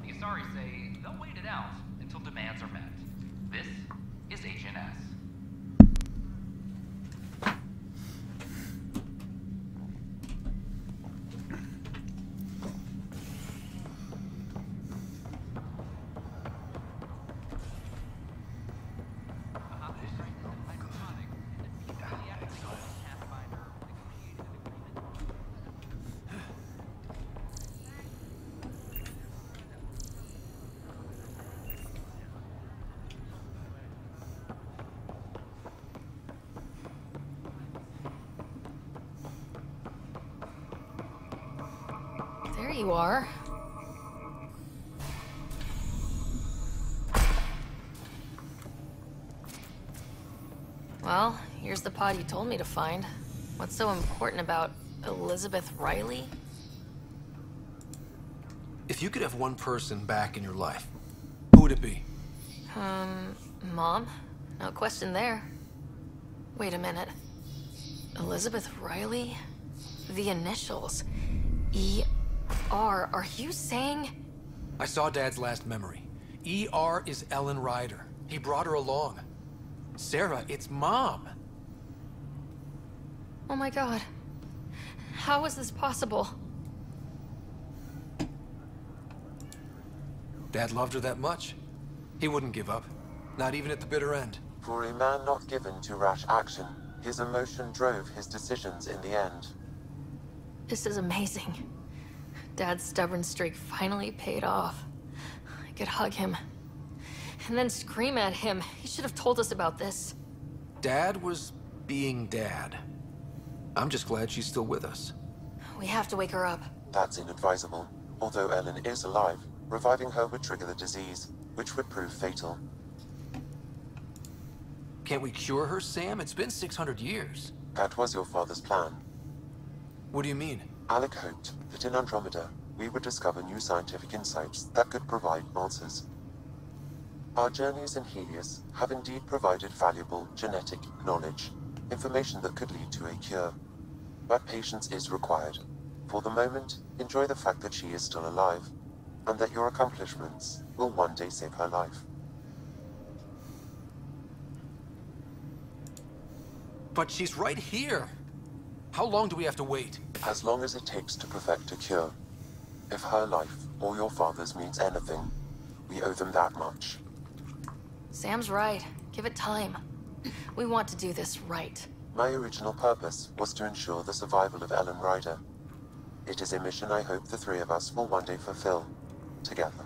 The Asari say they'll wait it out until demands are met. This is HNS. There you are. Well, here's the pod you told me to find. What's so important about Elizabeth Riley? If you could have one person back in your life, who would it be? Mom? No question there. Wait a minute. Elizabeth Riley? The initials. E.R. Are you saying? I saw Dad's last memory. E.R. is Ellen Ryder. He brought her along. Sarah, it's Mom. Oh my god. How is this possible? Dad loved her that much. He wouldn't give up. Not even at the bitter end. For a man not given to rash action, his emotion drove his decisions in the end. This is amazing. Dad's stubborn streak finally paid off. I could hug him. And then scream at him. He should have told us about this. Dad was being Dad. I'm just glad she's still with us. We have to wake her up. That's inadvisable. Although Ellen is alive, reviving her would trigger the disease, which would prove fatal. Can't we cure her, Sam? It's been 600 years. That was your father's plan. What do you mean? Alec hoped that in Andromeda, we would discover new scientific insights that could provide answers. Our journeys in Helios have indeed provided valuable genetic knowledge, information that could lead to a cure. But patience is required. For the moment, enjoy the fact that she is still alive, and that your accomplishments will one day save her life. But she's right here. How long do we have to wait? As long as it takes to perfect a cure. If her life or your father's means anything, we owe them that much. Sam's right. Give it time. We want to do this right. My original purpose was to ensure the survival of Ellen Ryder. It is a mission I hope the three of us will one day fulfill, together.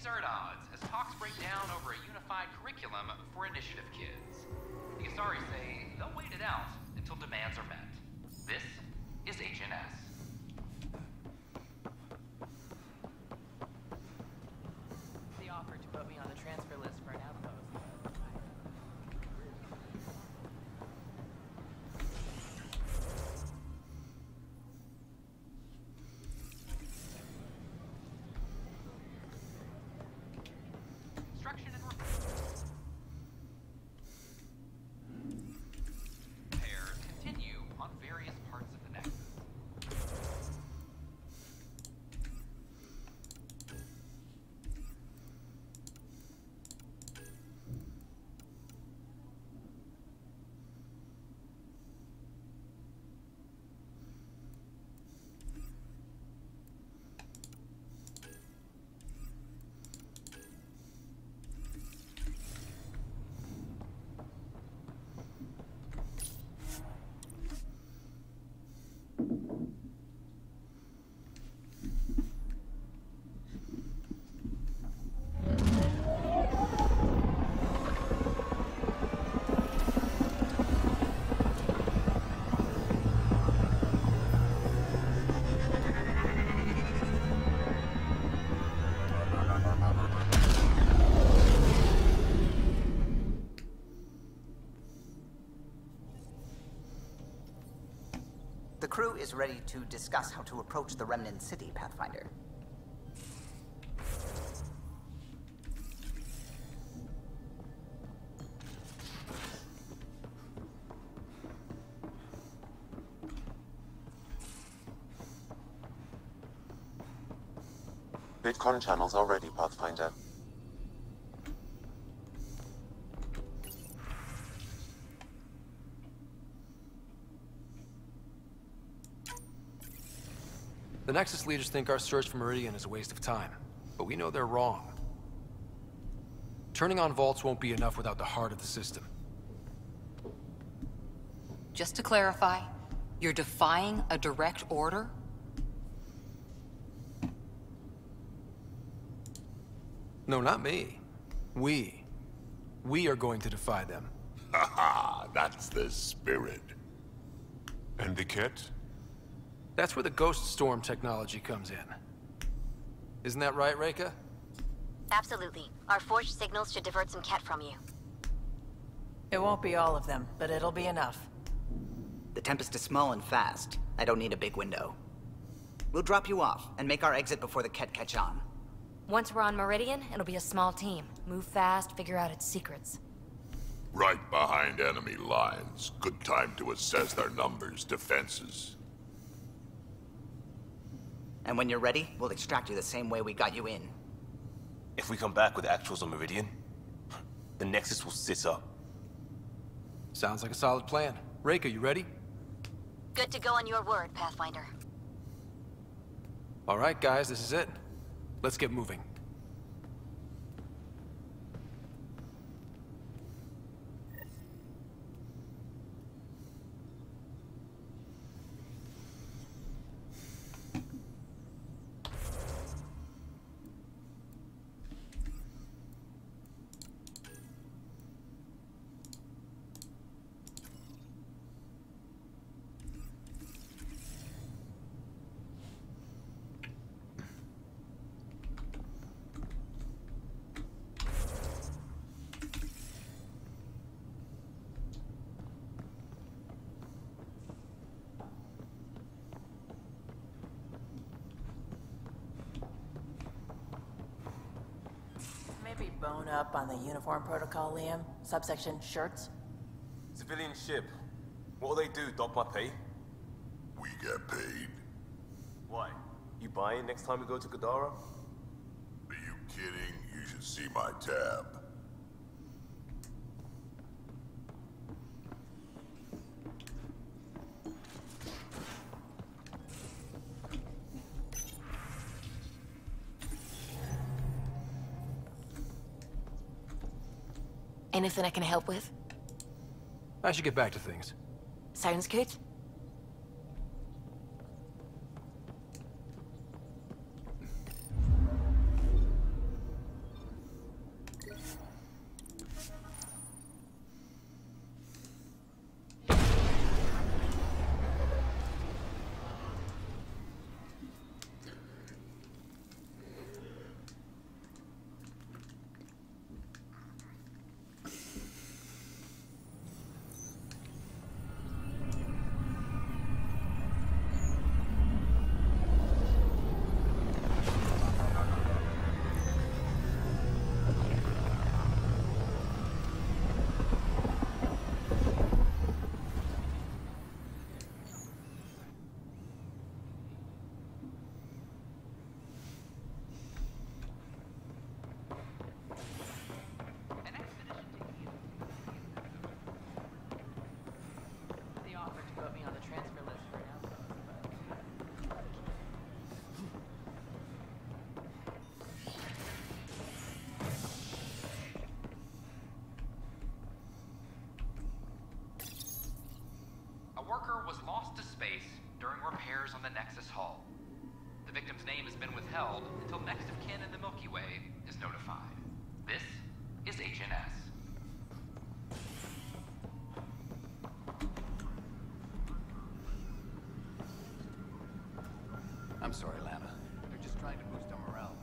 Are at odds as talks break down over a unified curriculum for initiative kids. The Asari say they'll wait it out until demands are met. This is HNS. They offered to put me on the transfer list for an outpost. Repairs continue on various parts of the Nexus. crew is ready to discuss how to approach the Remnant City, Pathfinder. Bitcoin channels are ready, Pathfinder. The Nexus leaders think our search for Meridian is a waste of time, but we know they're wrong. Turning on vaults won't be enough without the heart of the system. Just to clarify, you're defying a direct order? No, not me. We are going to defy them. Haha, that's the spirit. And the kit? That's where the Ghost Storm technology comes in. Isn't that right, Reika? Absolutely. Our forged signals should divert some Ket from you. It won't be all of them, but it'll be enough. The Tempest is small and fast. I don't need a big window. We'll drop you off and make our exit before the Ket catch on. Once we're on Meridian, it'll be a small team. Move fast, figure out its secrets. Right behind enemy lines. Good time to assess their numbers, defenses. And when you're ready, we'll extract you the same way we got you in. If we come back with actuals on Meridian, the Nexus will sit up. Sounds like a solid plan. Reika, you ready? Good to go on your word, Pathfinder. All right, guys, this is it. Let's get moving. Maybe bone up on the uniform protocol, Liam. Subsection shirts. Civilian ship. What'll they do, dock my pay? We get paid. Why? You buying next time we go to Kadara? Are you kidding? You should see my tab. Anything I can help with? I should get back to things. Sounds good. Was lost to space during repairs on the Nexus hull. The victim's name has been withheld until next of kin in the Milky Way is notified. This is HNS. I'm sorry, Lana. They're just trying to boost our morale.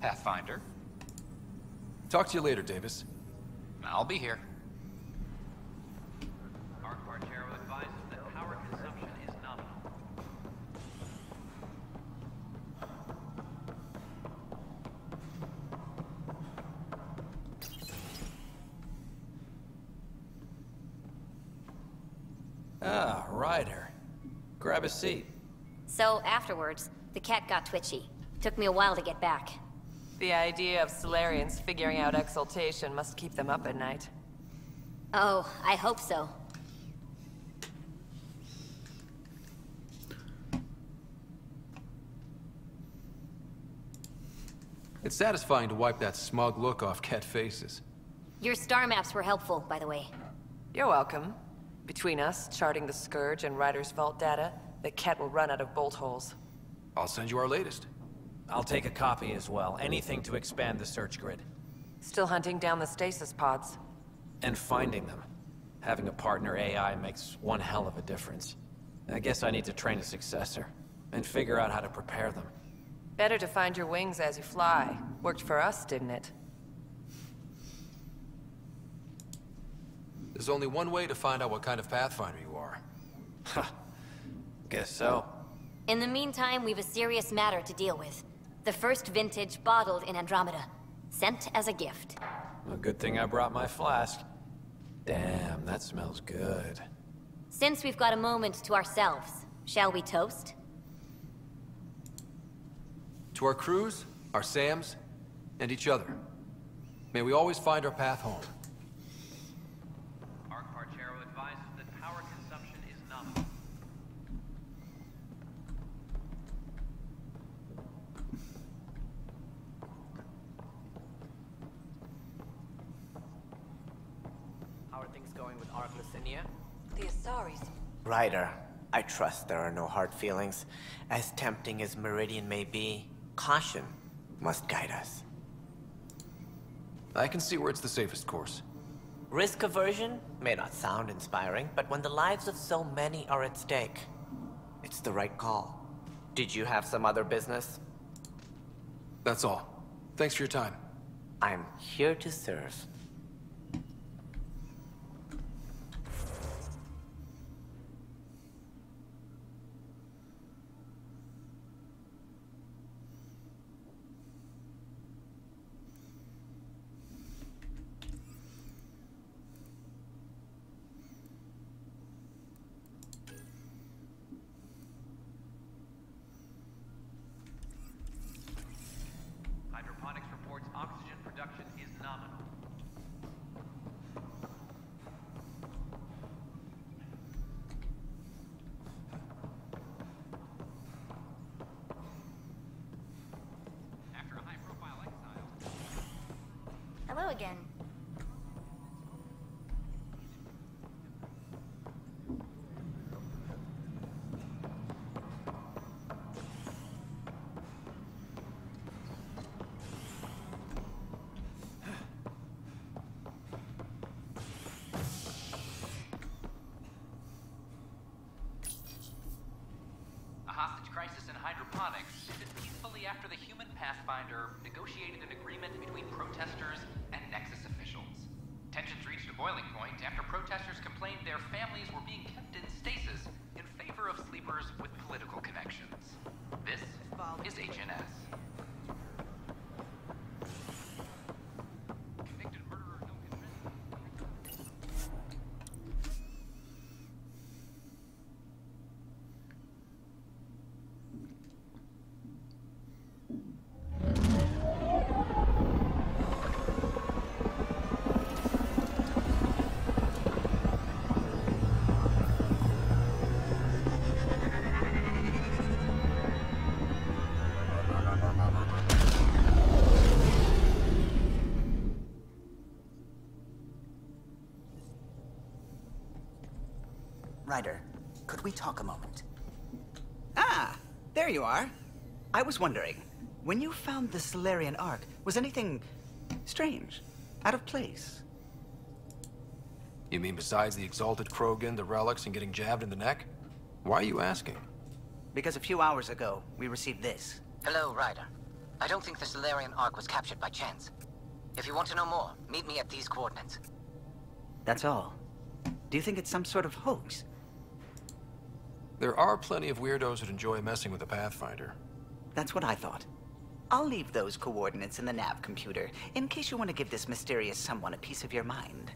Pathfinder. Talk to you later, Davis. I'll be here. Arc Archero advises that power consumption is nominal. Ah, Ryder. Grab a seat. So afterwards, the cat got twitchy. Took me a while to get back. The idea of Solarians figuring out exaltation must keep them up at night. Oh, I hope so. It's satisfying to wipe that smug look off Ket faces. Your star maps were helpful, by the way. You're welcome. Between us, charting the Scourge and Ryder's vault data, the Ket will run out of bolt holes. I'll send you our latest. I'll take a copy as well. Anything to expand the search grid. Still hunting down the stasis pods. And finding them. Having a partner AI makes one hell of a difference. I guess I need to train a successor, and figure out how to prepare them. Better to find your wings as you fly. Worked for us, didn't it? There's only one way to find out what kind of Pathfinder you are. Ha. Guess so. In the meantime, we've a serious matter to deal with. The first vintage bottled in Andromeda. Sent as a gift. A good thing I brought my flask. Damn, that smells good. Since we've got a moment to ourselves, shall we toast? To our crews, our Sams, and each other. May we always find our path home. Arc Archero advises that power consumption is nominal. How are things going with Arc Lucinia? The Asaris. Ryder, I trust there are no hard feelings. As tempting as Meridian may be, caution must guide us. I can see where it's the safest course. Risk aversion may not sound inspiring, but when the lives of so many are at stake, it's the right call. Did you have some other business? That's all. Thanks for your time. I'm here to serve. Hydroponics reports oxygen production is nominal. After a high-profile exile. Hello again. A hostage crisis in hydroponics ended peacefully after the human Pathfinder negotiated an agreement between protesters and Nexus officials. Tensions reached a boiling point after protesters complained their families were being kept in stasis in favor of sleepers with political connections. This is HNS. Convicted murderer no convinced. Ryder, could we talk a moment? Ah, there you are. I was wondering, when you found the Solarian Ark, was anything strange, out of place? You mean besides the exalted Krogan, the relics, and getting jabbed in the neck? Why are you asking? Because a few hours ago, we received this. Hello, Ryder. I don't think the Solarian Ark was captured by chance. If you want to know more, meet me at these coordinates. That's all. Do you think it's some sort of hoax? There are plenty of weirdos that enjoy messing with the Pathfinder. That's what I thought. I'll leave those coordinates in the nav computer, in case you want to give this mysterious someone a piece of your mind.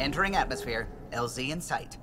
Entering atmosphere. LZ in sight.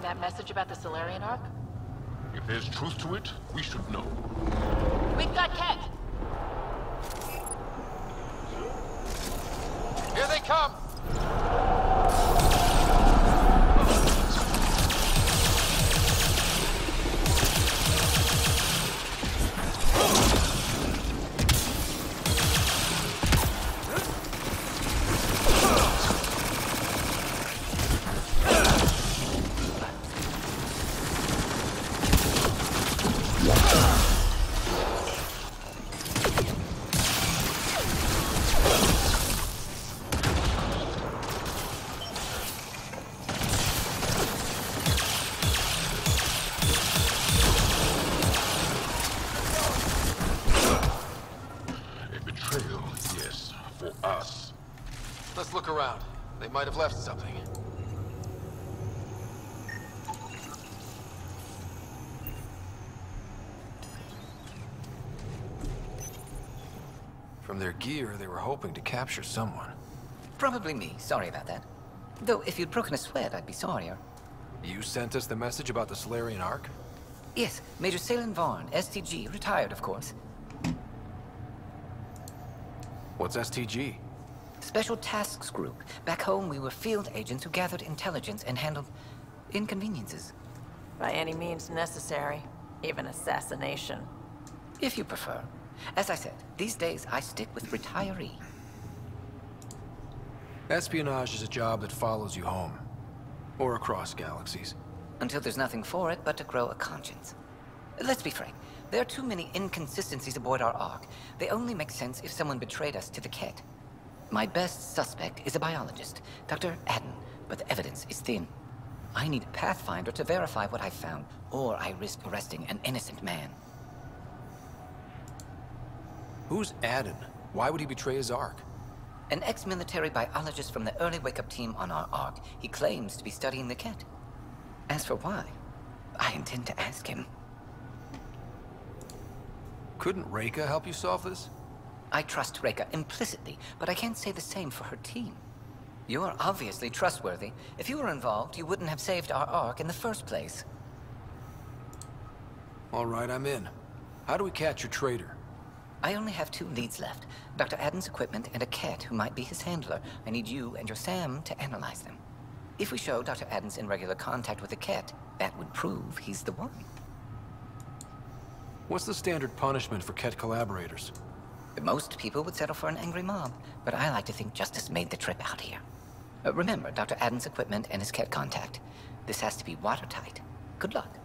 And that message about the Solarian Ark? If there's truth to it, we should know. We've got Ket! Here they come! Let's look around. They might have left something. From their gear, they were hoping to capture someone. Probably me. Sorry about that. Though, if you'd broken a sweat, I'd be sorrier. You sent us the message about the Solarian Ark? Yes, Major Salen Vaughn, STG, retired, of course. What's STG? Special Tasks Group. Back home, we were field agents who gathered intelligence and handled inconveniences. By any means necessary. Even assassination. If you prefer. As I said, these days I stick with retiree. Espionage is a job that follows you home. Or across galaxies. Until there's nothing for it but to grow a conscience. Let's be frank. There are too many inconsistencies aboard our Ark. They only make sense if someone betrayed us to the Ket. My best suspect is a biologist, Dr. Adden, but the evidence is thin. I need a Pathfinder to verify what I've found, or I risk arresting an innocent man. Who's Adden? Why would he betray his Ark? An ex-military biologist from the early wake-up team on our Ark. He claims to be studying the Ket. As for why, I intend to ask him. Couldn't Reika help you solve this? I trust Reika implicitly, but I can't say the same for her team. You're obviously trustworthy. If you were involved, you wouldn't have saved our Ark in the first place. All right, I'm in. How do we catch your traitor? I only have 2 leads left. Dr. Adden's equipment and a Ket who might be his handler. I need you and your Sam to analyze them. If we show Dr. Adden's in regular contact with the Ket, that would prove he's the one. What's the standard punishment for Ket collaborators? Most people would settle for an angry mob, but I like to think justice made the trip out here. Remember Dr. Adden's equipment and his Ket contact. This has to be watertight. Good luck.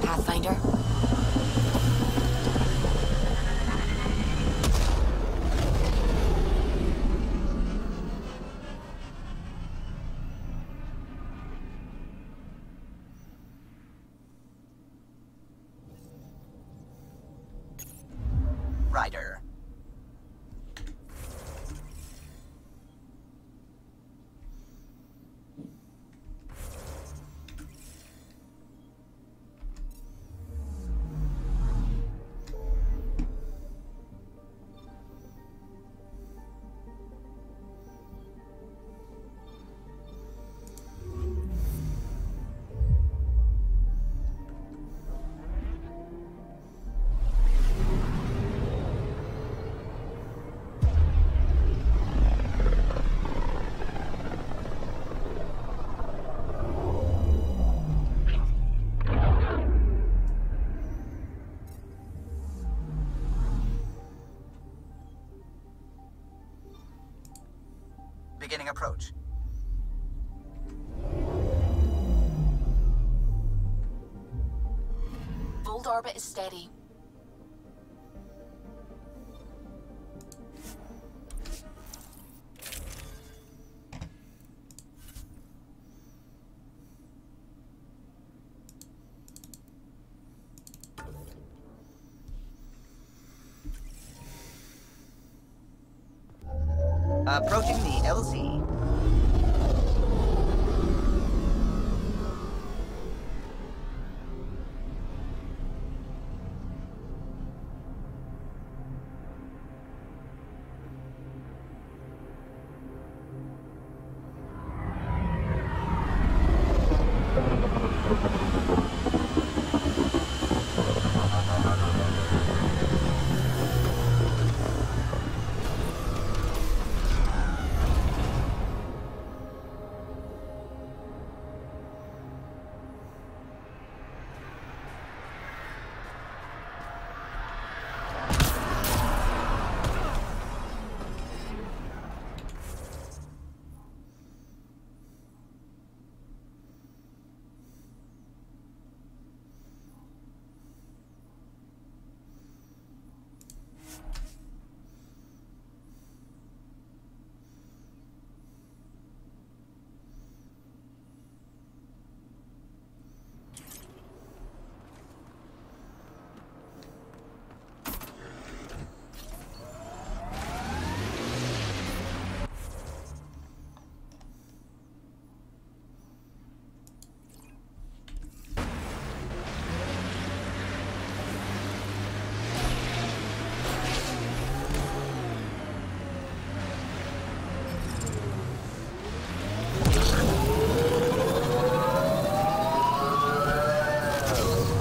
Pathfinder? Ryder. Beginning approach. Bold orbit is steady. Approaching the LZ.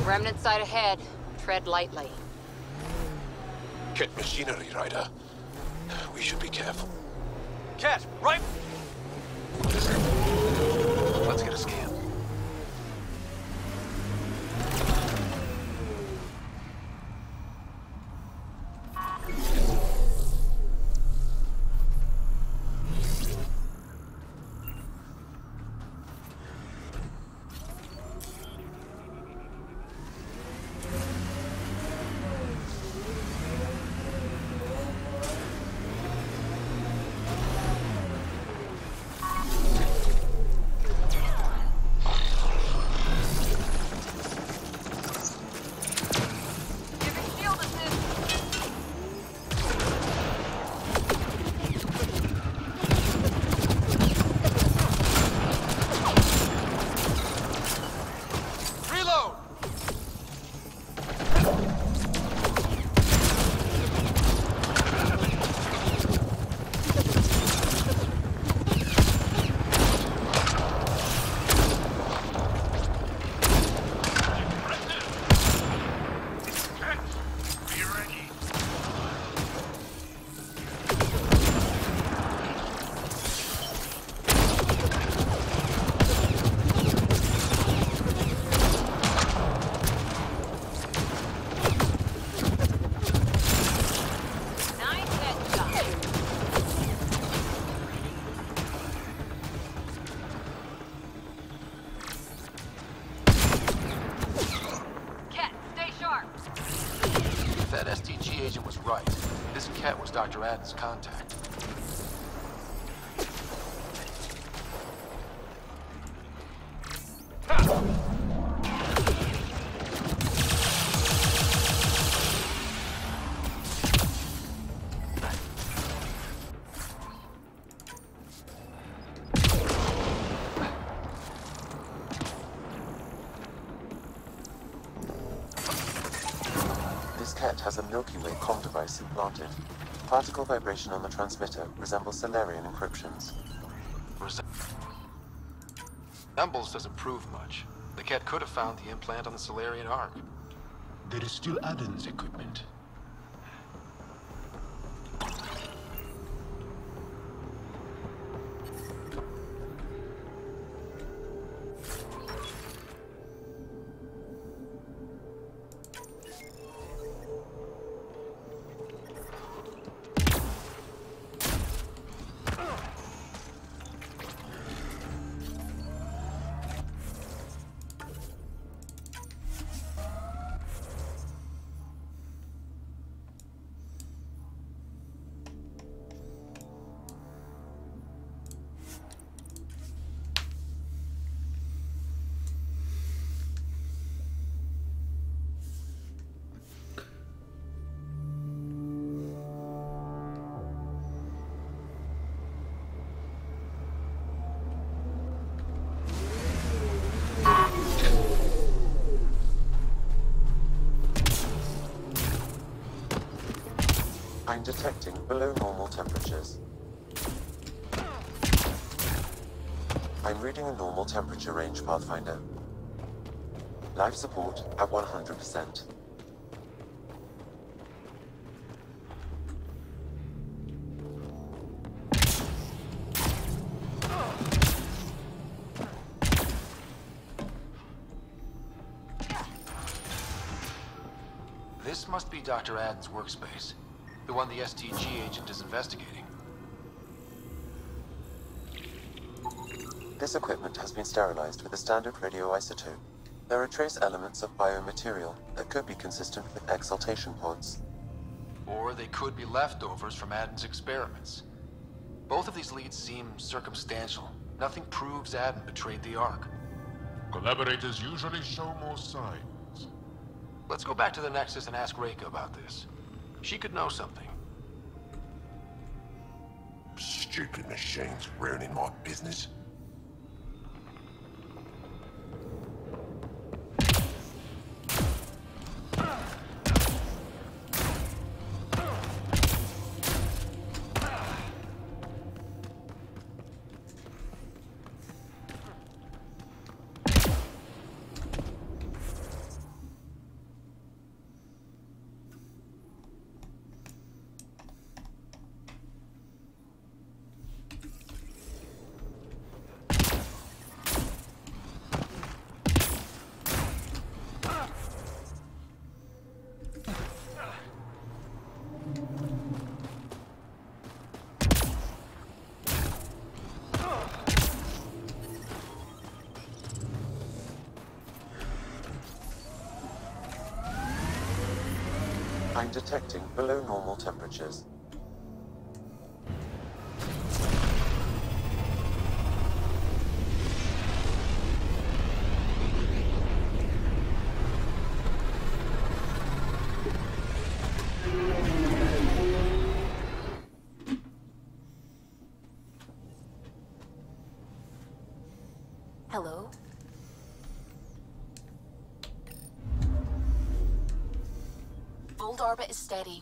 Remnant side ahead. Tread lightly. Get machinery, Ryder. We should be careful. Cat, right? Let's get a scan. agent was right. This cat was Dr. Adden's contact. This cat has a Milky Way comm device implanted. Particle vibration on the transmitter resembles Solarian encryptions. Resembles doesn't prove much. The cat could have found the implant on the Solarian Ark. There is still Adden's equipment. I'm detecting below normal temperatures. I'm reading a normal temperature range, Pathfinder. Life support at 100%. This must be Dr. Adden's workspace. The one the STG agent is investigating. This equipment has been sterilized with a standard radioisotope. There are trace elements of biomaterial that could be consistent with exaltation pods. Or they could be leftovers from Adden's experiments. Both of these leads seem circumstantial. Nothing proves Adden betrayed the Ark. Collaborators usually show more signs. Let's go back to the Nexus and ask Reika about this. She could know something. Stupid machines ruining my business. I'm detecting below normal temperatures. Hello? Old orbit is steady.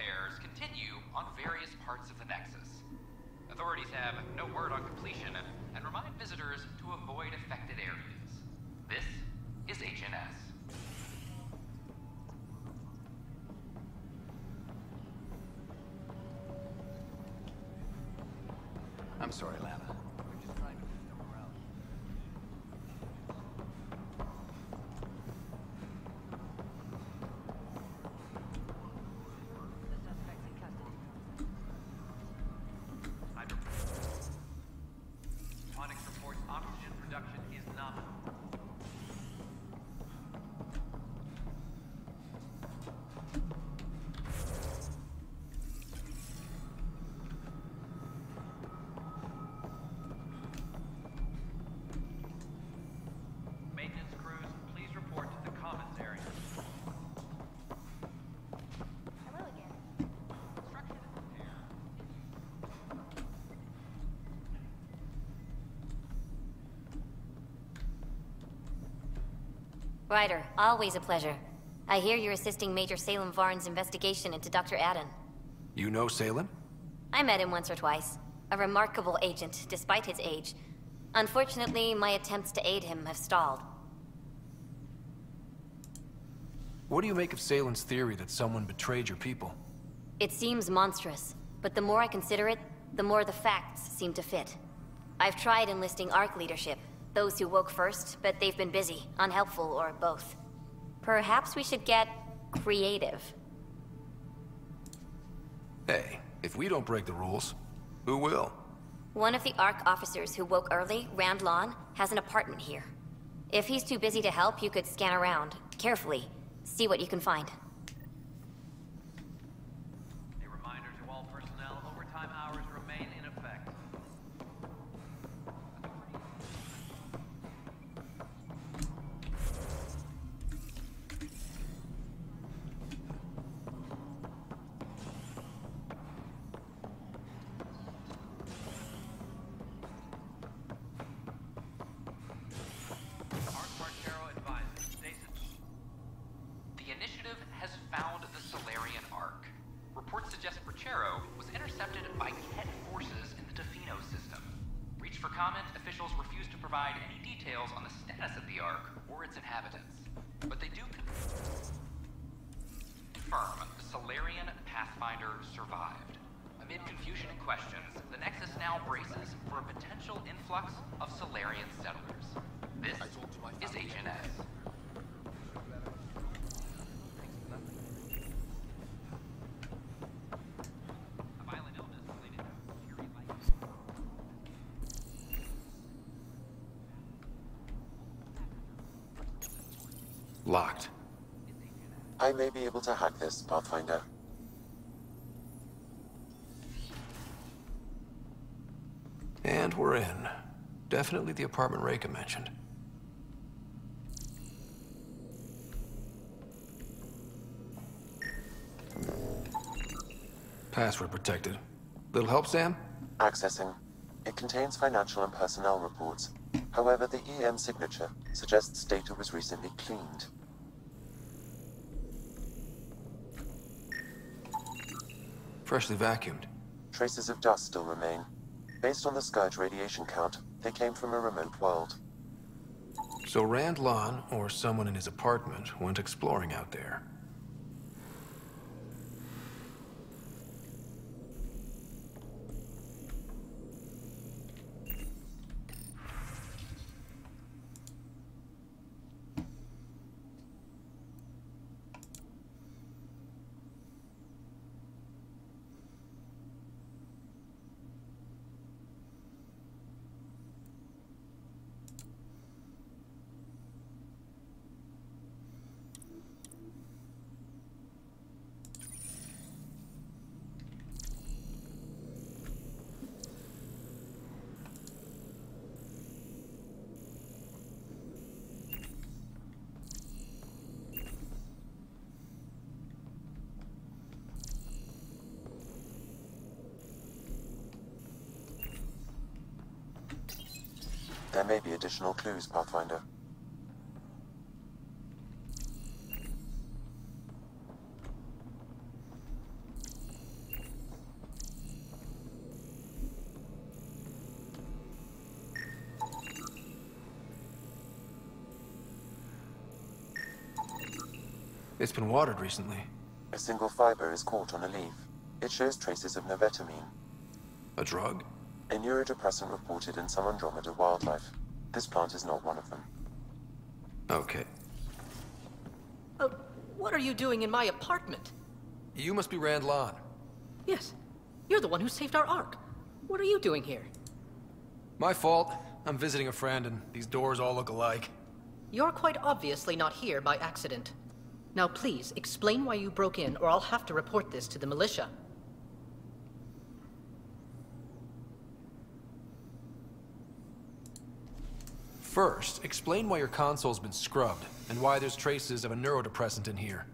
repairs continue on various parts of the Nexus. Authorities have no word on completion and remind visitors to avoid affected areas. This is HNS. I'm sorry, Lana. We're just trying to boost our morale. The suspect's in custody. Onyx reports oxygen production is nominal. Maintenance crews, please report to the commons area. Hello again. Construction and repair. Ryder, always a pleasure. I hear you're assisting Major Salem Varn's investigation into Dr. Adden. You know Salem? I met him once or twice. A remarkable agent, despite his age. Unfortunately, my attempts to aid him have stalled. What do you make of Salem's theory that someone betrayed your people? It seems monstrous, but the more I consider it, the more the facts seem to fit. I've tried enlisting ARC leadership, those who woke first, but they've been busy, unhelpful, or both. Perhaps we should get creative. Hey, if we don't break the rules, who will? One of the ARC officers who woke early, Rand Lawn, has an apartment here. If he's too busy to help, you could scan around, carefully, see what you can find. A reminder to all personnel, overtime hours remain in effect. The initiative has found the Solarian Ark. Reports suggest Perchero was intercepted by Ket forces in the Tofino system. Reached for comment, officials refuse to provide any details on the status of the Ark or its inhabitants. But they do confirm the Solarian Pathfinder survived. Amid confusion and questions, the Nexus now braces for a potential influx of Solarian settlers. This is HNS. A violent illness related to Curie life. Locked. I may be able to hack this, Pathfinder. And we're in. Definitely the apartment Reka mentioned. Password protected. Little help, Sam? Accessing. It contains financial and personnel reports. However, the EM signature suggests data was recently cleaned. Freshly vacuumed. Traces of dust still remain. Based on the Scourge radiation count, they came from a remote world. So Rand Lawn, or someone in his apartment, went exploring out there. There may be additional clues, Pathfinder. It's been watered recently. A single fiber is caught on a leaf. It shows traces of novetamine. A drug? A neurodepressant reported in some Andromeda wildlife. This plant is not one of them. Okay. What are you doing in my apartment? You must be Rand Lon. Yes. You're the one who saved our Ark. What are you doing here? My fault. I'm visiting a friend and these doors all look alike. You're quite obviously not here by accident. Now please, explain why you broke in or I'll have to report this to the militia. First, explain why your console's been scrubbed, and why there's traces of a neurodepressant in here.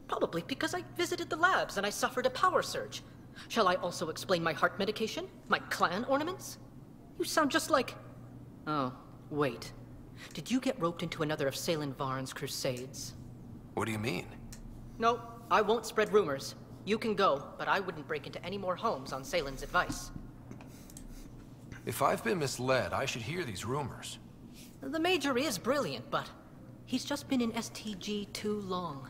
Probably because I visited the labs and I suffered a power surge. Shall I also explain my heart medication? My clan ornaments? You sound just like... Oh, wait. Did you get roped into another of Salen Varn's crusades? What do you mean? No, I won't spread rumors. You can go, but I wouldn't break into any more homes on Salen's advice. If I've been misled, I should hear these rumors. The Major is brilliant, but he's just been in STG too long.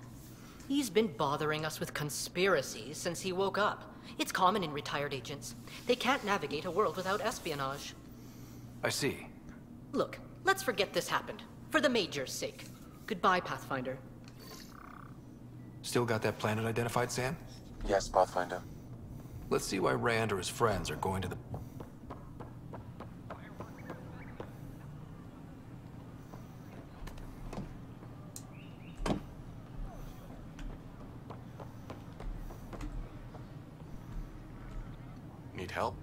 He's been bothering us with conspiracies since he woke up. It's common in retired agents. They can't navigate a world without espionage. I see. Look, let's forget this happened. For the Major's sake. Goodbye, Pathfinder. Still got that planet identified, Sam? Yes, Pathfinder. Let's see why Rand or his friends are going to the... Need help?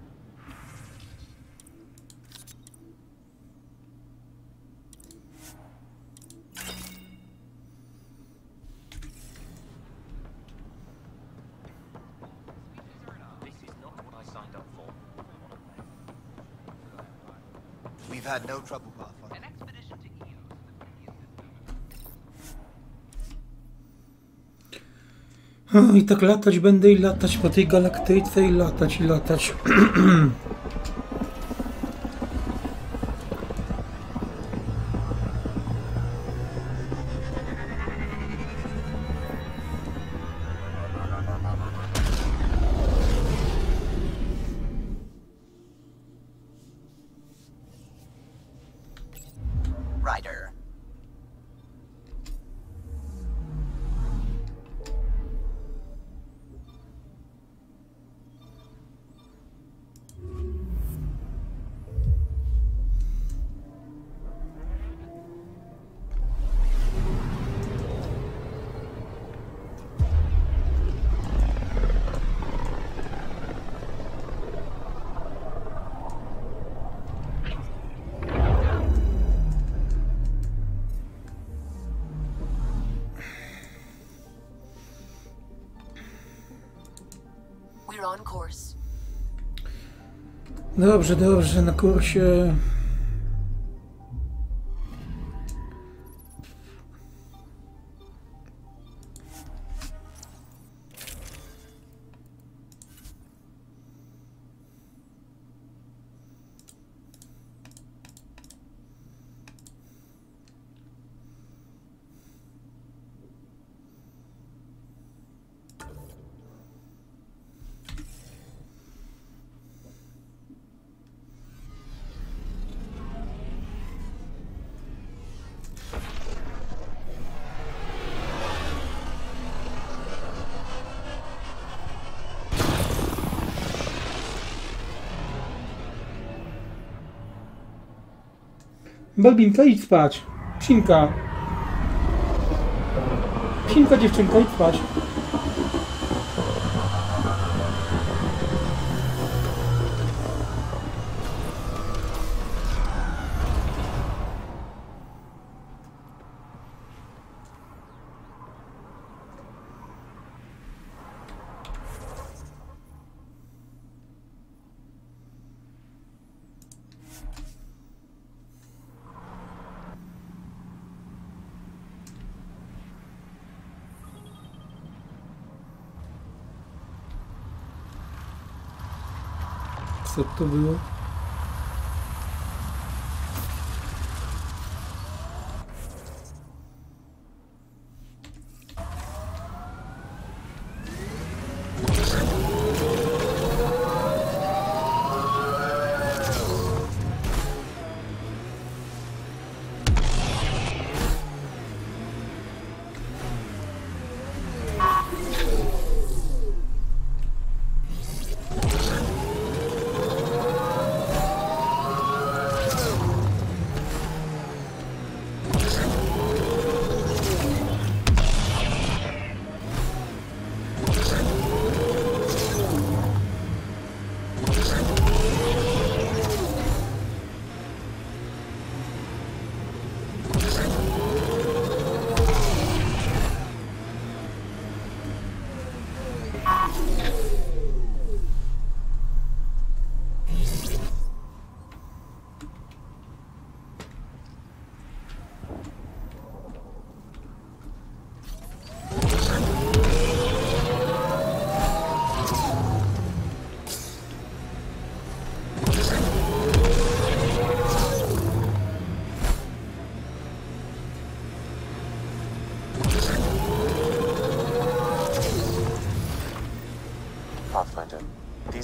We've had no trouble, Pathfinder. An expedition to Eos. I tak latać będę i latać po tej galaktyce i latać i latać. Ryder. We're on course. Dobrze, dobrze, na kursie. Balbinka, idź spać. Psinka. Psinka, dziewczynka, idź spać. Co to było?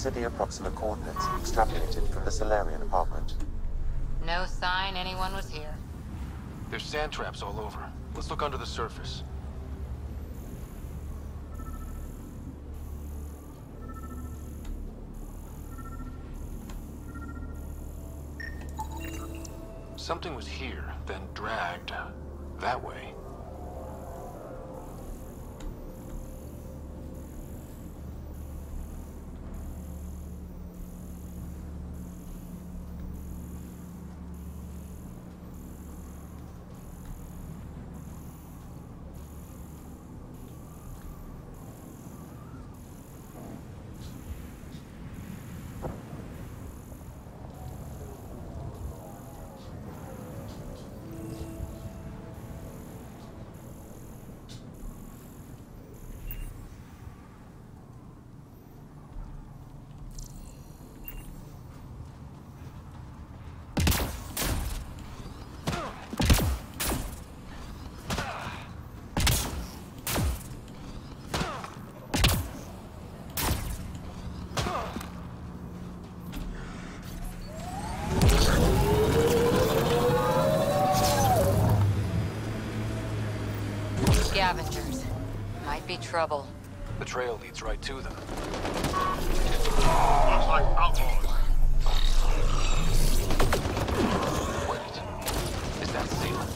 These are the approximate coordinates extrapolated from the Solarian apartment. No sign anyone was here. There's sand traps all over. Let's look under the surface. Something was here, then dragged that way. Scavengers. Might be trouble. The trail leads right to them. Looks like outlaws. Wait. Is that Salem?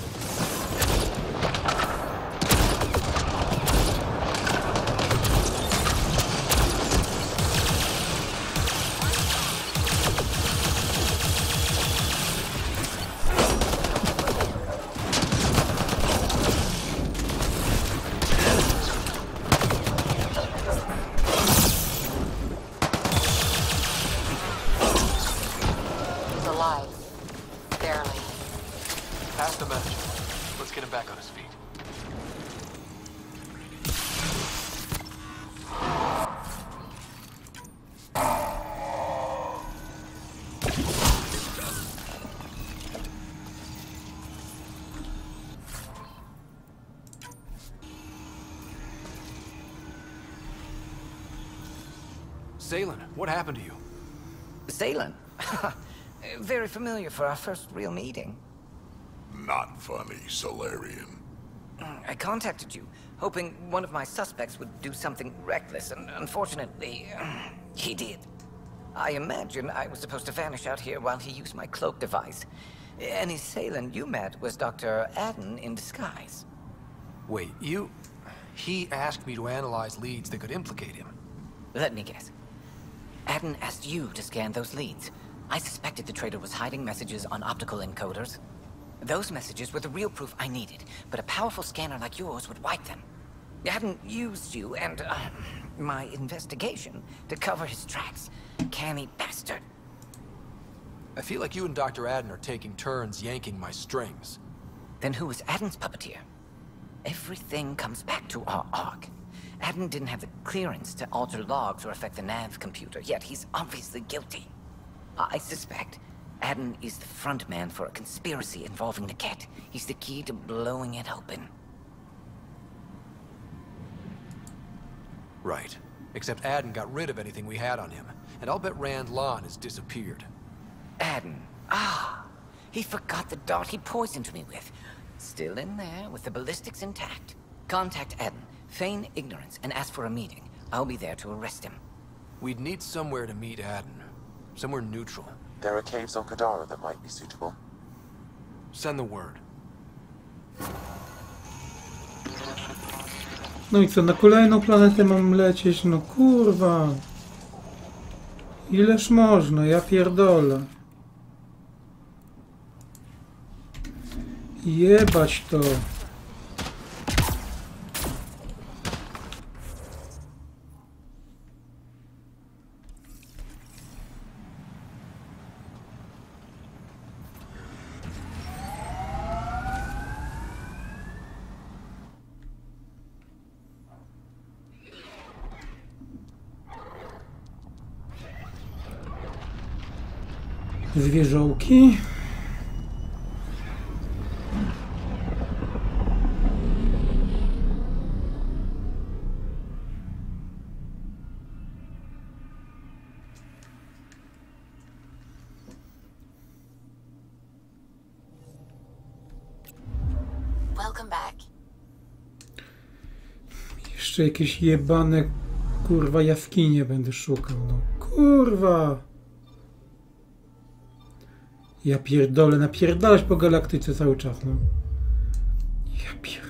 Back on his feet. Salen, what happened to you? Salen? Very familiar for our first real meeting. Not funny, Solarian. I contacted you, hoping one of my suspects would do something reckless, and unfortunately, he did. I imagine I was supposed to vanish out here while he used my cloak device. Any Salen you met was Dr. Adden in disguise. Wait, he asked me to analyze leads that could implicate him. Let me guess. Adden asked you to scan those leads. I suspected the traitor was hiding messages on optical encoders. Those messages were the real proof I needed, but a powerful scanner like yours would wipe them. Adden used you and my investigation to cover his tracks. Canny bastard. I feel like you and Dr. Adden are taking turns yanking my strings. Then who was Adden's puppeteer? Everything comes back to our ARC. Adden didn't have the clearance to alter logs or affect the nav computer, yet he's obviously guilty. I suspect Adden is the front man for a conspiracy involving the Ket. He's the key to blowing it open. Right. Except Adden got rid of anything we had on him, and I'll bet Rand Lon has disappeared. Adden. Ah, he forgot the dart he poisoned me with. Still in there, with the ballistics intact. Contact Adden, feign ignorance, and ask for a meeting. I'll be there to arrest him. We'd need somewhere to meet Adden. Somewhere neutral. There are caves on Kadara that might be suitable. Send the word. No i co, na kolejną planetę mam lecieć? No kurwa. Ileż można? Ja pierdolę. Jebać to. Zwierzołki. Welcome back. Jeszcze jakieś jebane, kurwa, jaskinie będę szukał, no. Kurwa! Ja pierdolę, napierdalać po galaktyce cały czas, no. Ja pierdolę.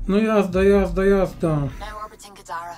No jazda, jazda, jazda. Now orbiting Kadara.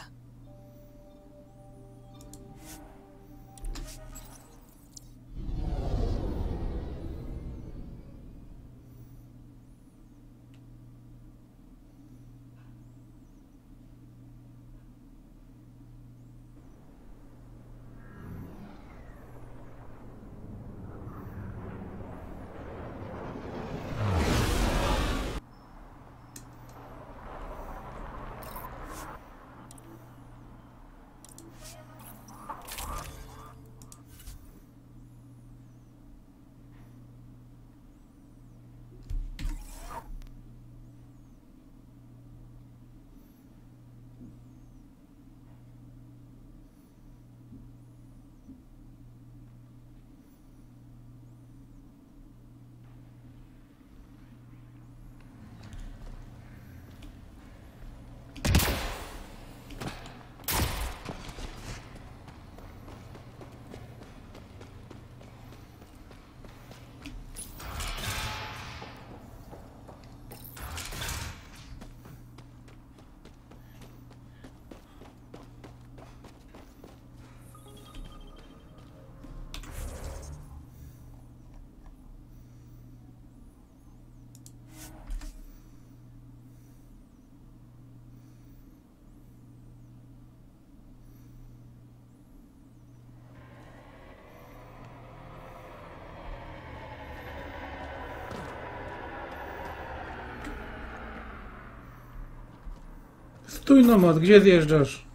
Stój nomad, gdzie zjeżdżasz?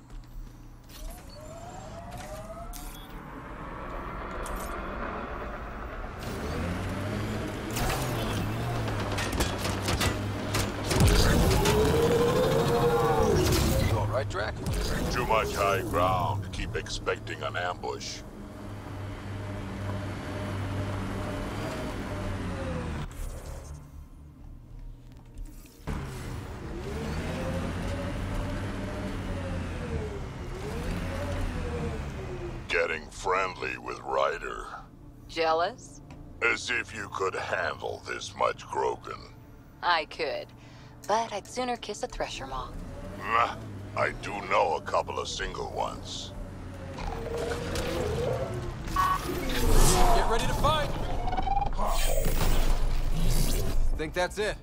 You all right, Drac? Too much high ground. Keep expecting an ambush. Getting friendly with Ryder. Jealous? As if you could handle this much Grogan. I could, but I'd sooner kiss a thresher maw. Nah, I do know a couple of single ones. Get ready to fight! Think that's it?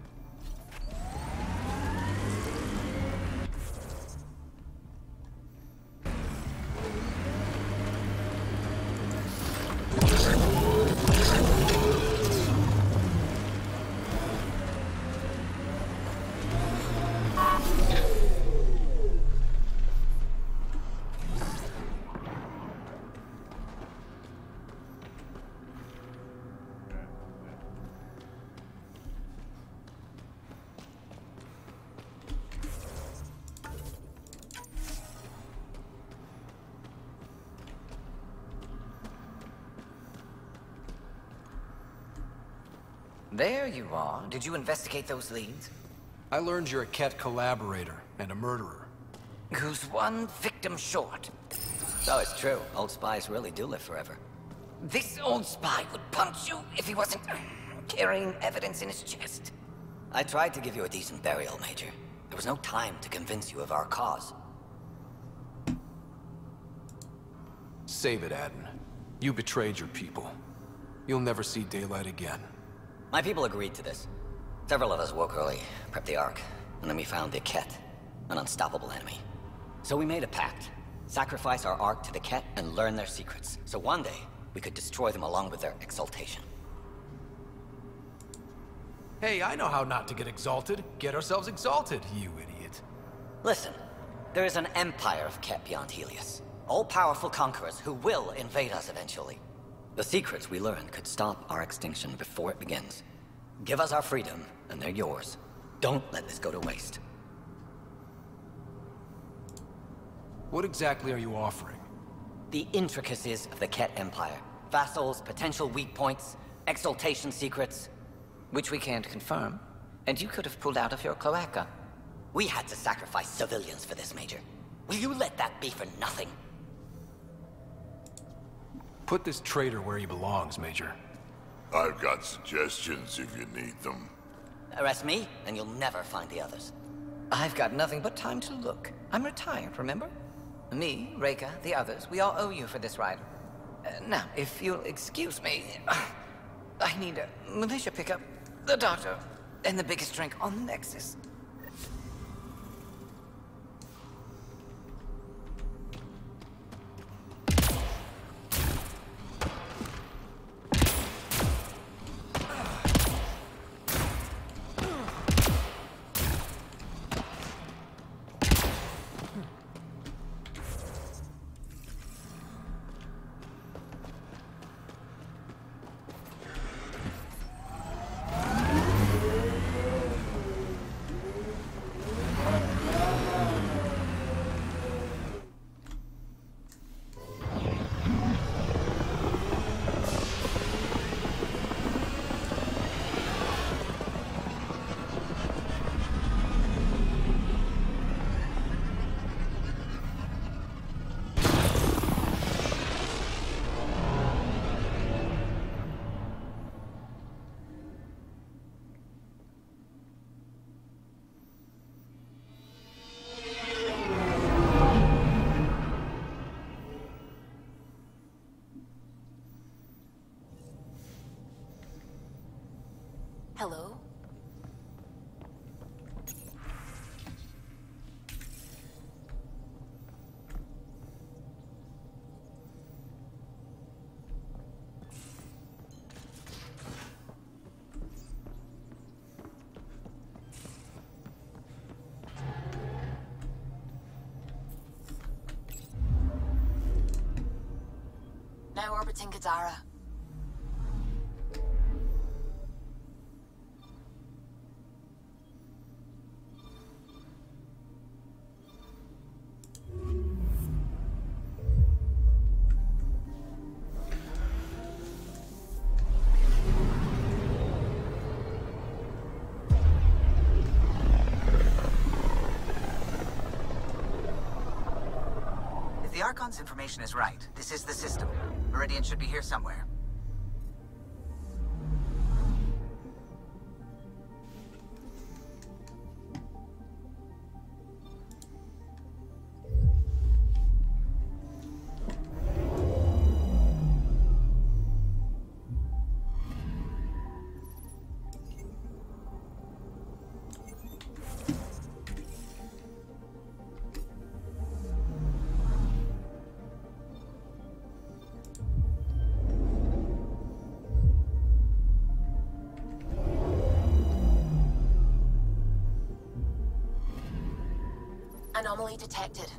There you are. Did you investigate those leads? I learned you're a Ket collaborator and a murderer. Who's one victim short? So it's true. Old spies really do live forever. This old spy would punch you if he wasn't carrying evidence in his chest. I tried to give you a decent burial, Major. There was no time to convince you of our cause. Save it, Aden. You betrayed your people. You'll never see daylight again. My people agreed to this. Several of us woke early, prepped the Ark, and then we found the Ket, an unstoppable enemy. So we made a pact. Sacrifice our Ark to the Ket and learn their secrets, so one day we could destroy them along with their exaltation. Hey, I know how not to get exalted. Get ourselves exalted, you idiot. Listen, there is an empire of Ket beyond Helios. All-powerful conquerors who will invade us eventually. The secrets we learn could stop our extinction before it begins. Give us our freedom, and they're yours. Don't let this go to waste. What exactly are you offering? The intricacies of the Ket Empire. Vassals, potential weak points, exaltation secrets. Which we can't confirm. And you could have pulled out of your cloaca. We had to sacrifice civilians for this, Major. Will you let that be for nothing? Put this traitor where he belongs, Major. I've got suggestions if you need them. Arrest me, and you'll never find the others. I've got nothing but time to look. I'm retired, remember? Me, Reika, the others, we all owe you for this ride. Now, if you'll excuse me, I need a militia pickup, the doctor, and the biggest drink on the Nexus. Hello? Now orbiting Gadara. The Archon's information is right. This is the system. Meridian should be here somewhere. Anomaly detected.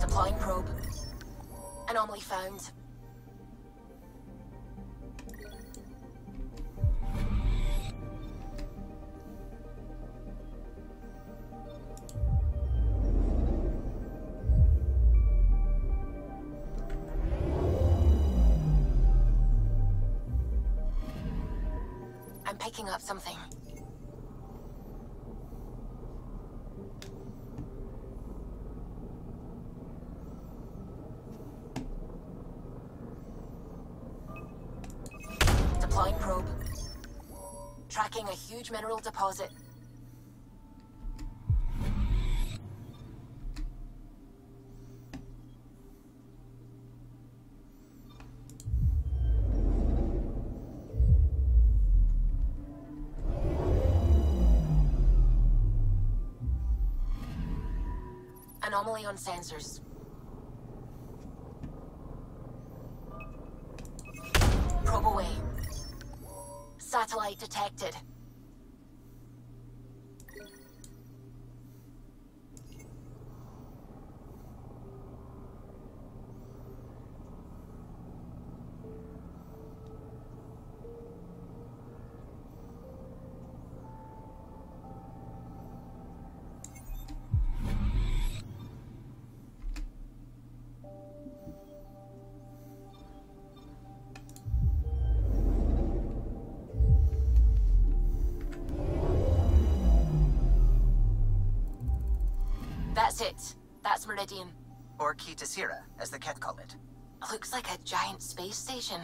Deploying probe. Anomaly found. I'm picking up something. Deploying probe. Tracking a huge mineral deposit. Anomaly on sensors. Probe away. Satellite detected. That's it. That's Meridian. Or Key to Sierra, as the Ket call it. Looks like a giant space station.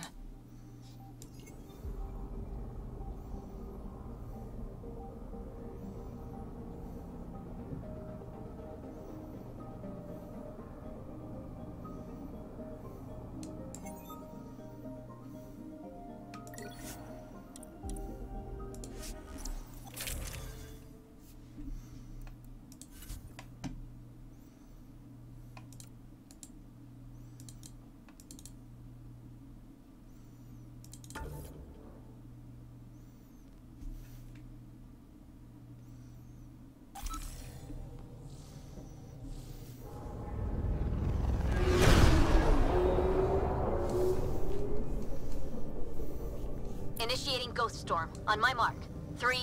Initiating Ghost Storm. On my mark. 3,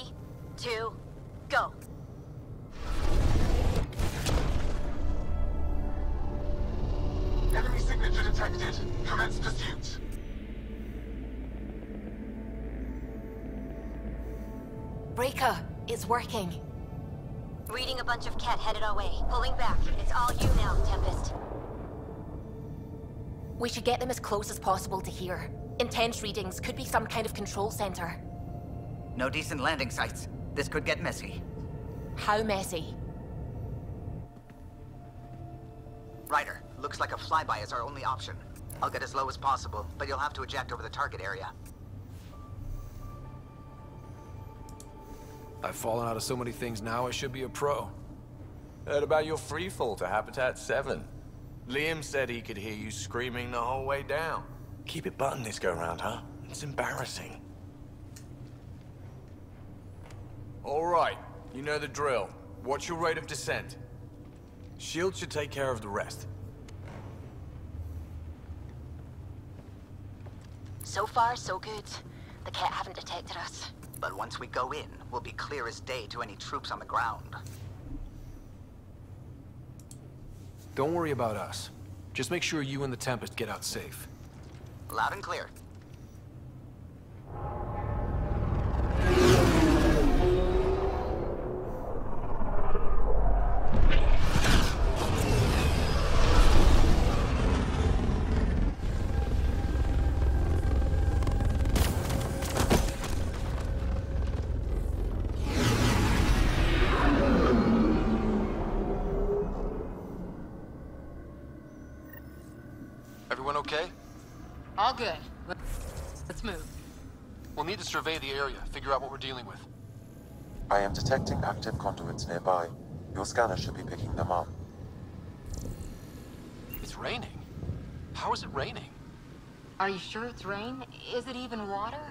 2, go. Enemy signature detected. Commence pursuit. Breaker, it's working. Reading a bunch of Ket headed our way. Pulling back. It's all you now, Tempest. We should get them as close as possible to here. Intense readings could be some kind of control center. No decent landing sites. This could get messy. How messy? Ryder, looks like a flyby is our only option. I'll get as low as possible, but you'll have to eject over the target area. I've fallen out of so many things now, I should be a pro. Heard about your freefall to Habitat 7. Liam said he could hear you screaming the whole way down. Keep it buttoned this go-round, huh? It's embarrassing. All right, you know the drill. What's your rate of descent? Shield should take care of the rest. So far, so good. The Ket haven't detected us. But once we go in, we'll be clear as day to any troops on the ground. Don't worry about us. Just make sure you and the Tempest get out safe. Loud and clear. Everyone okay? All good. Let's move. We'll need to survey the area, figure out what we're dealing with. I am detecting active conduits nearby. Your scanner should be picking them up. It's raining. How is it raining? Are you sure it's rain? Is it even water?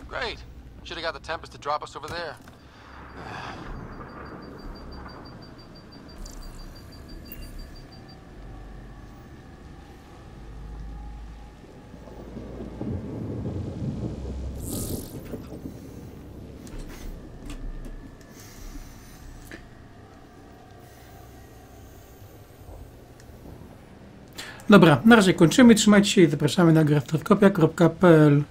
Great. Should have got the Tempest to drop us over there. Dobra, na razie kończymy. Trzymajcie się i zapraszamy na graftrofkopia.pl.